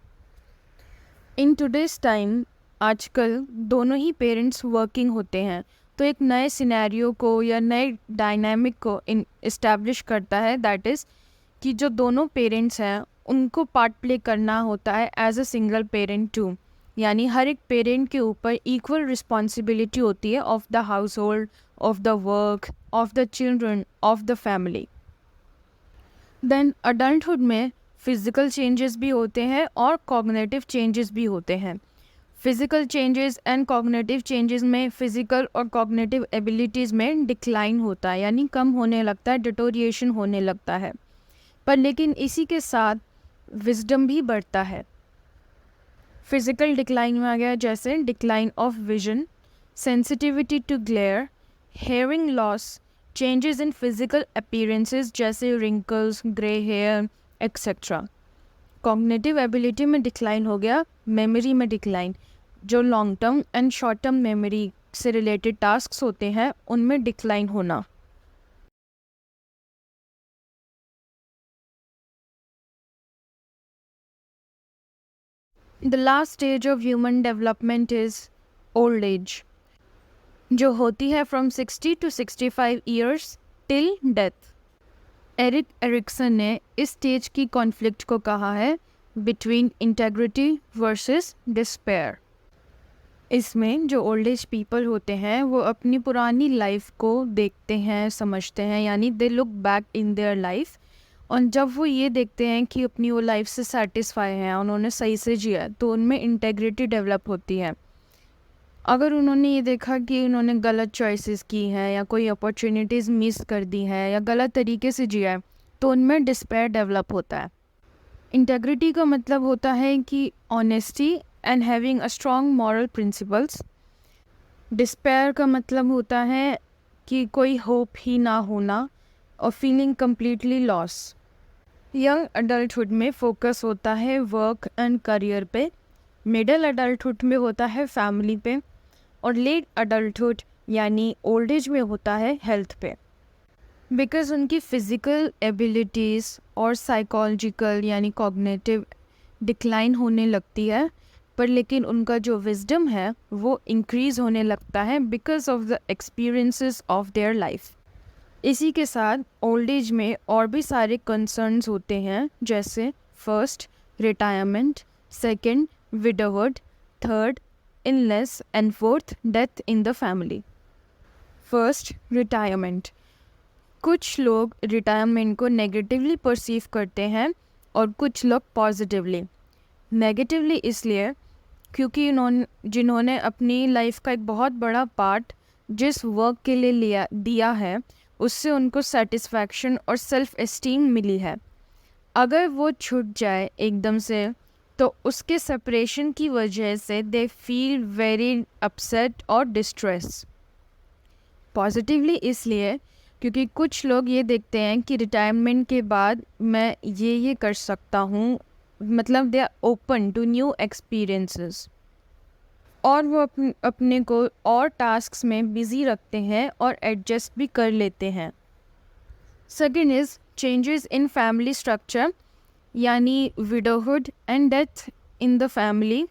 इन टुडेज़ टाइम आजकल दोनों ही पेरेंट्स वर्किंग होते हैं, तो एक नए सिनेरियो को या नए डायनामिक को इस्टेब्लिश करता है, दैट इज़ कि जो दोनों पेरेंट्स हैं उनको पार्ट प्ले करना होता है as a single parent too, यानी हर एक पेरेंट के ऊपर इक्वल रिस्पॉन्सिबिलिटी होती है of the household, of the work, of the children, of the family. Then adulthood में फिज़िकल चेंजेस भी होते हैं और कॉग्निटिव चेंजेस भी होते हैं। Physical changes and cognitive changes में फ़िज़िकल और कॉग्निटिव एबिलिटीज़ में डिक्लाइन होता है, यानी कम होने लगता है, डिटोरिएशन होने लगता है। पर लेकिन इसी के साथ विजडम भी बढ़ता है। फिज़िकल डिक्लाइन में आ गया जैसे decline of vision, sensitivity to glare, hearing loss, changes in physical appearances जैसे wrinkles, grey hair etcetera. Cognitive ability में डिक्लाइन हो गया, मेमोरी में डिक्लाइन, जो long term and short term memory से रिलेटेड टास्क्स होते हैं उनमें डिक्लाइन होना। The last stage of human development is old age, जो होती है from 60 to 65 years till death. Erik Erikson ने इस स्टेज की कॉन्फ्लिक्ट को कहा है बिटवीन इंटेग्रिटी वर्सेस डिस्पेयर। इसमें जो ओल्ड एज पीपल होते हैं वो अपनी पुरानी लाइफ को देखते हैं, समझते हैं, यानी they look back in their life, और जब वो ये देखते हैं कि अपनी वो लाइफ से सेटिस्फाई हैं, उन्होंने सही से जिया, तो उनमें इंटेग्रिटी डेवलप होती है। अगर उन्होंने ये देखा कि उन्होंने गलत चॉइसेस की हैं या कोई अपॉर्चुनिटीज़ मिस कर दी हैं या गलत तरीके से जिया है, तो उनमें डिस्पेयर डेवलप होता है। इंटेग्रिटी का मतलब होता है कि honesty and having a strong moral principles. Despair का मतलब होता है कि कोई होप ही ना होना और feeling completely loss. Young adulthood में फोकस होता है वर्क एंड करियर पे, मिडिल अडल्टहुड में होता है फैमिली पे, और लेट अडल्टहुड यानी ओल्ड एज में होता है हेल्थ पे। बिकॉज उनकी फ़िज़िकल एबिलिटीज़ और साइकोलॉजिकल यानी कॉग्निटिव डिक्लाइन होने लगती है, पर लेकिन उनका जो विजडम है वो इंक्रीज़ होने लगता है because of the experiences of their life. इसी के साथ ओल्ड एज में और भी सारे कंसर्न्स होते हैं, जैसे first retirement, second widowhood, third illness and fourth death in the family. First retirement, कुछ लोग रिटायरमेंट को नेगेटिवली परसीव करते हैं और कुछ लोग पॉजिटिवली। नेगेटिवली इसलिए क्योंकि जिन्होंने अपनी लाइफ का एक बहुत बड़ा पार्ट जिस वर्क के लिए दिया है उससे उनको सेटिस्फैक्शन और सेल्फ एस्टीम मिली है, अगर वो छूट जाए एकदम से तो उसके सेपरेशन की वजह से दे फील वेरी अपसेट और डिस्ट्रेस। पॉजिटिवली इसलिए क्योंकि कुछ लोग ये देखते हैं कि रिटायरमेंट के बाद मैं ये कर सकता हूँ, मतलब they are open to new experiences, और वो अपने को और टास्क्स में बिज़ी रखते हैं और एडजस्ट भी कर लेते हैं। Second is changes in family structure, यानी widowhood and death in the family.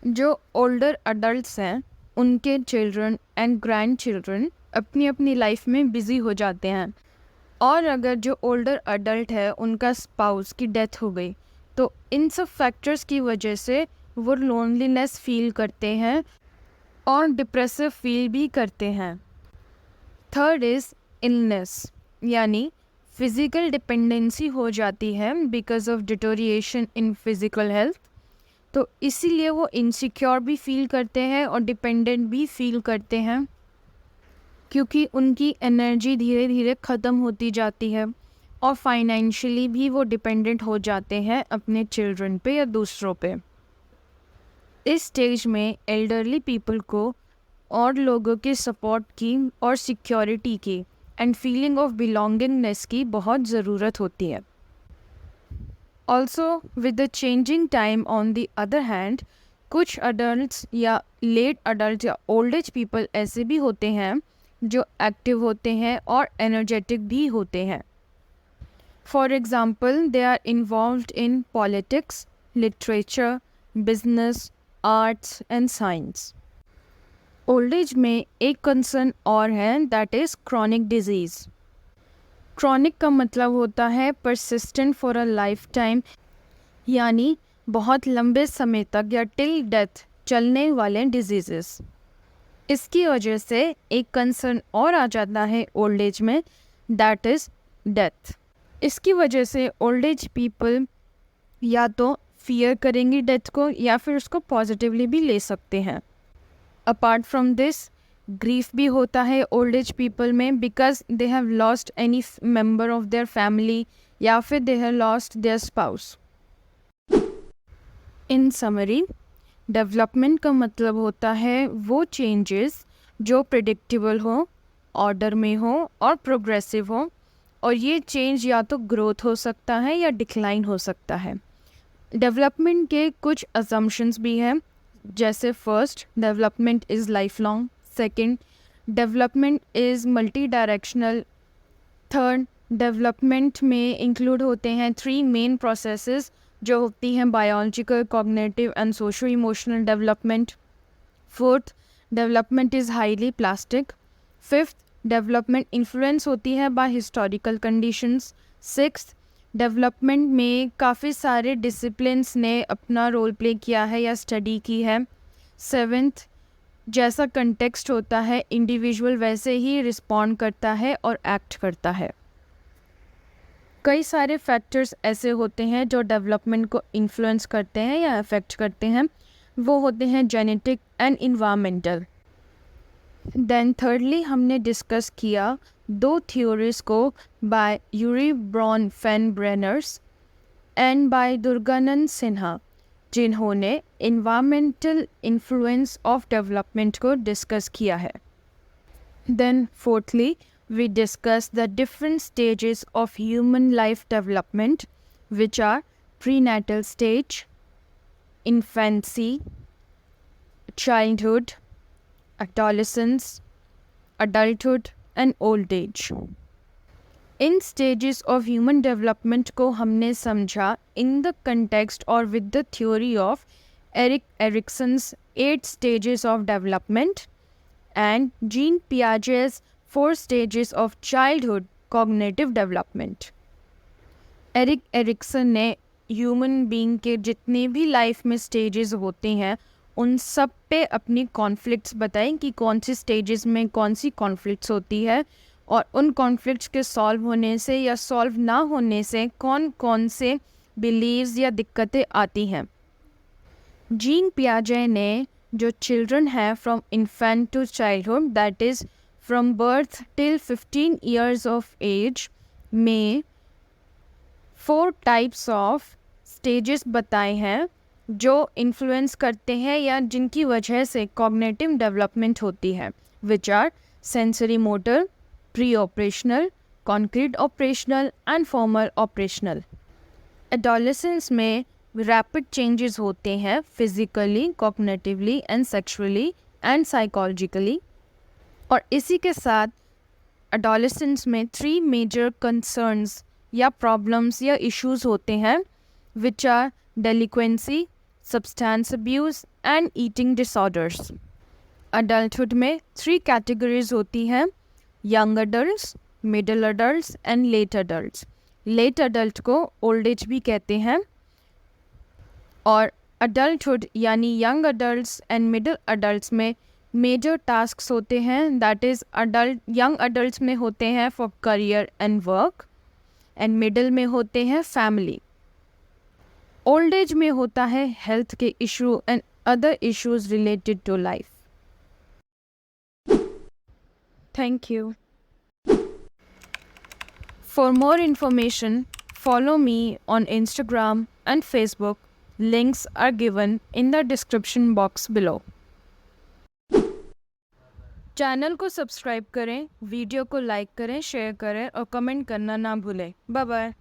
जो ओल्डर अडल्ट्स हैं उनके चिल्ड्रन एंड ग्रैंड चिल्ड्रन अपनी अपनी लाइफ में बिज़ी हो जाते हैं, और अगर जो ओल्डर अडल्ट है उनका स्पाउस की डेथ हो गई तो इन सब फैक्टर्स की वजह से वो लोनलीनेस फील करते हैं और डिप्रेसिव फील भी करते हैं। थर्ड इज़ इलनेस, यानी फिज़िकल डिपेंडेंसी हो जाती है because of deterioration in physical health, तो इसीलिए वो इनसिक्योर भी फील करते हैं और डिपेंडेंट भी फील करते हैं, क्योंकि उनकी एनर्जी धीरे धीरे ख़त्म होती जाती है और फाइनेंशियली भी वो डिपेंडेंट हो जाते हैं अपने चिल्ड्रन पे या दूसरों पे। इस स्टेज में एल्डरली पीपल को और लोगों के सपोर्ट की और सिक्योरिटी की एंड फीलिंग ऑफ बिलोंगिंगनेस की बहुत ज़रूरत होती है। Also with the changing time on the other hand, कुछ अडल्ट्स या लेट अडल्ट या ओल्ड एज पीपल ऐसे भी होते हैं जो एक्टिव होते हैं और एनर्जेटिक भी होते हैं. For example, they are involved in politics, literature, business, arts and science. Old age में एक कंसर्न और है, that is chronic disease. Chronic का मतलब होता है persistent for a lifetime, यानी बहुत लंबे समय तक या टिल डेथ चलने वाले डिजीज़ेस. इसकी वजह से एक कंसर्न और आ जाता है ओल्ड एज में, दैट इज़ डेथ. इसकी वजह से ओल्ड एज पीपल या तो फियर करेंगे डेथ को या फिर उसको पॉजिटिवली भी ले सकते हैं. अपार्ट फ्रॉम दिस, ग्रीफ भी होता है ओल्ड एज पीपल में, because they have lost any member of their family या फिर they have lost their spouse. In summary, development का मतलब होता है वो चेंजेस जो प्रिडिक्टेबल हो, ऑर्डर में हो और प्रोग्रेसिव हो, और ये चेंज या तो ग्रोथ हो सकता है या डिक्लाइन हो सकता है. डेवलपमेंट के कुछ असम्पशंस भी हैं, जैसे first, development is lifelong. Second, development is multidirectional. Third, development में इंक्लूड होते हैं 3 मेन प्रोसेसेस जो होती हैं biological, cognitive and socio emotional development. Fourth, development is highly plastic. Fifth, development influence होती है by historical conditions. Sixth, development में काफ़ी सारे डिसिप्लिन्स ने अपना रोल प्ले किया है या स्टडी की है. सेवेंथ, जैसा कंटेक्स्ट होता है इंडिविजुअल वैसे ही रिस्पॉन्ड करता है और एक्ट करता है. कई सारे फैक्टर्स ऐसे होते हैं जो डेवलपमेंट को इन्फ्लुएंस करते हैं या अफेक्ट करते हैं. वो होते हैं genetic and environmental. Then thirdly, हमने डिस्कस किया 2 थ्योरीज को by Urie Bronfenbrenner's and by Durganand Sinha, जिन्होंने इन्वायरमेंटल इन्फ्लुएंस ऑफ डेवलपमेंट को डिस्कस किया है. Then fourthly, we discuss the different stages of human life development, which are prenatal stage, infancy, childhood, adolescence, adulthood and old age. In stages of human development को हमने समझा in the context or with the theory of Erik Erikson's 8 stages of development and Jean Piaget's 4 stages of childhood cognitive development. Eric Erikson ने human being के जितने भी life में stages होते हैं उन सब पे अपनी कॉन्फ्लिक्ट्स बताई कि कौन सी स्टेजेस में कौन सी कॉन्फ्लिक्ट्स होती है और उन कॉन्फ्लिक्ट्स के सॉल्व होने से या सॉल्व ना होने से कौन कौन से बिलीव्स या दिक्कतें आती हैं. जीन पियाजे ने जो चिल्ड्रन है from infant to childhood, that is from birth till 15 years of age, में 4 टाइप्स ऑफ स्टेजेस बताए हैं जो इन्फ्लुएंस करते हैं या जिनकी वजह से कॉग्निटिव डेवलपमेंट होती है, which are sensory motor, pre operational, concrete operational and formal operational. Adolescence में रैपिड चेंजेस होते हैं physically, cognitively and sexually and psychologically. और इसी के साथ एडोलेसेंस में 3 मेजर कंसर्न्स या प्रॉब्लम्स या इश्यूज होते हैं, which are delinquency, substance abuse and eating disorders. Adulthood में 3 कैटेगरीज होती हैं, young adults, middle adults and late adults. Late adult को ओल्ड एज भी कहते हैं. और अडल्टहुड यानी young adults and middle adults में मेजर टास्क्स होते हैं, दैट इज़ यंग अडल्ट्स में होते हैं for career and work, and middle में होते हैं फैमिली. ओल्ड एज में होता है हेल्थ के issue and other issues related to life. Thank you. For more information, follow me on Instagram and Facebook. Links are given in the description box below. Channel को subscribe करें, video को like करें, share करें और comment करना ना भूलें. Bye bye.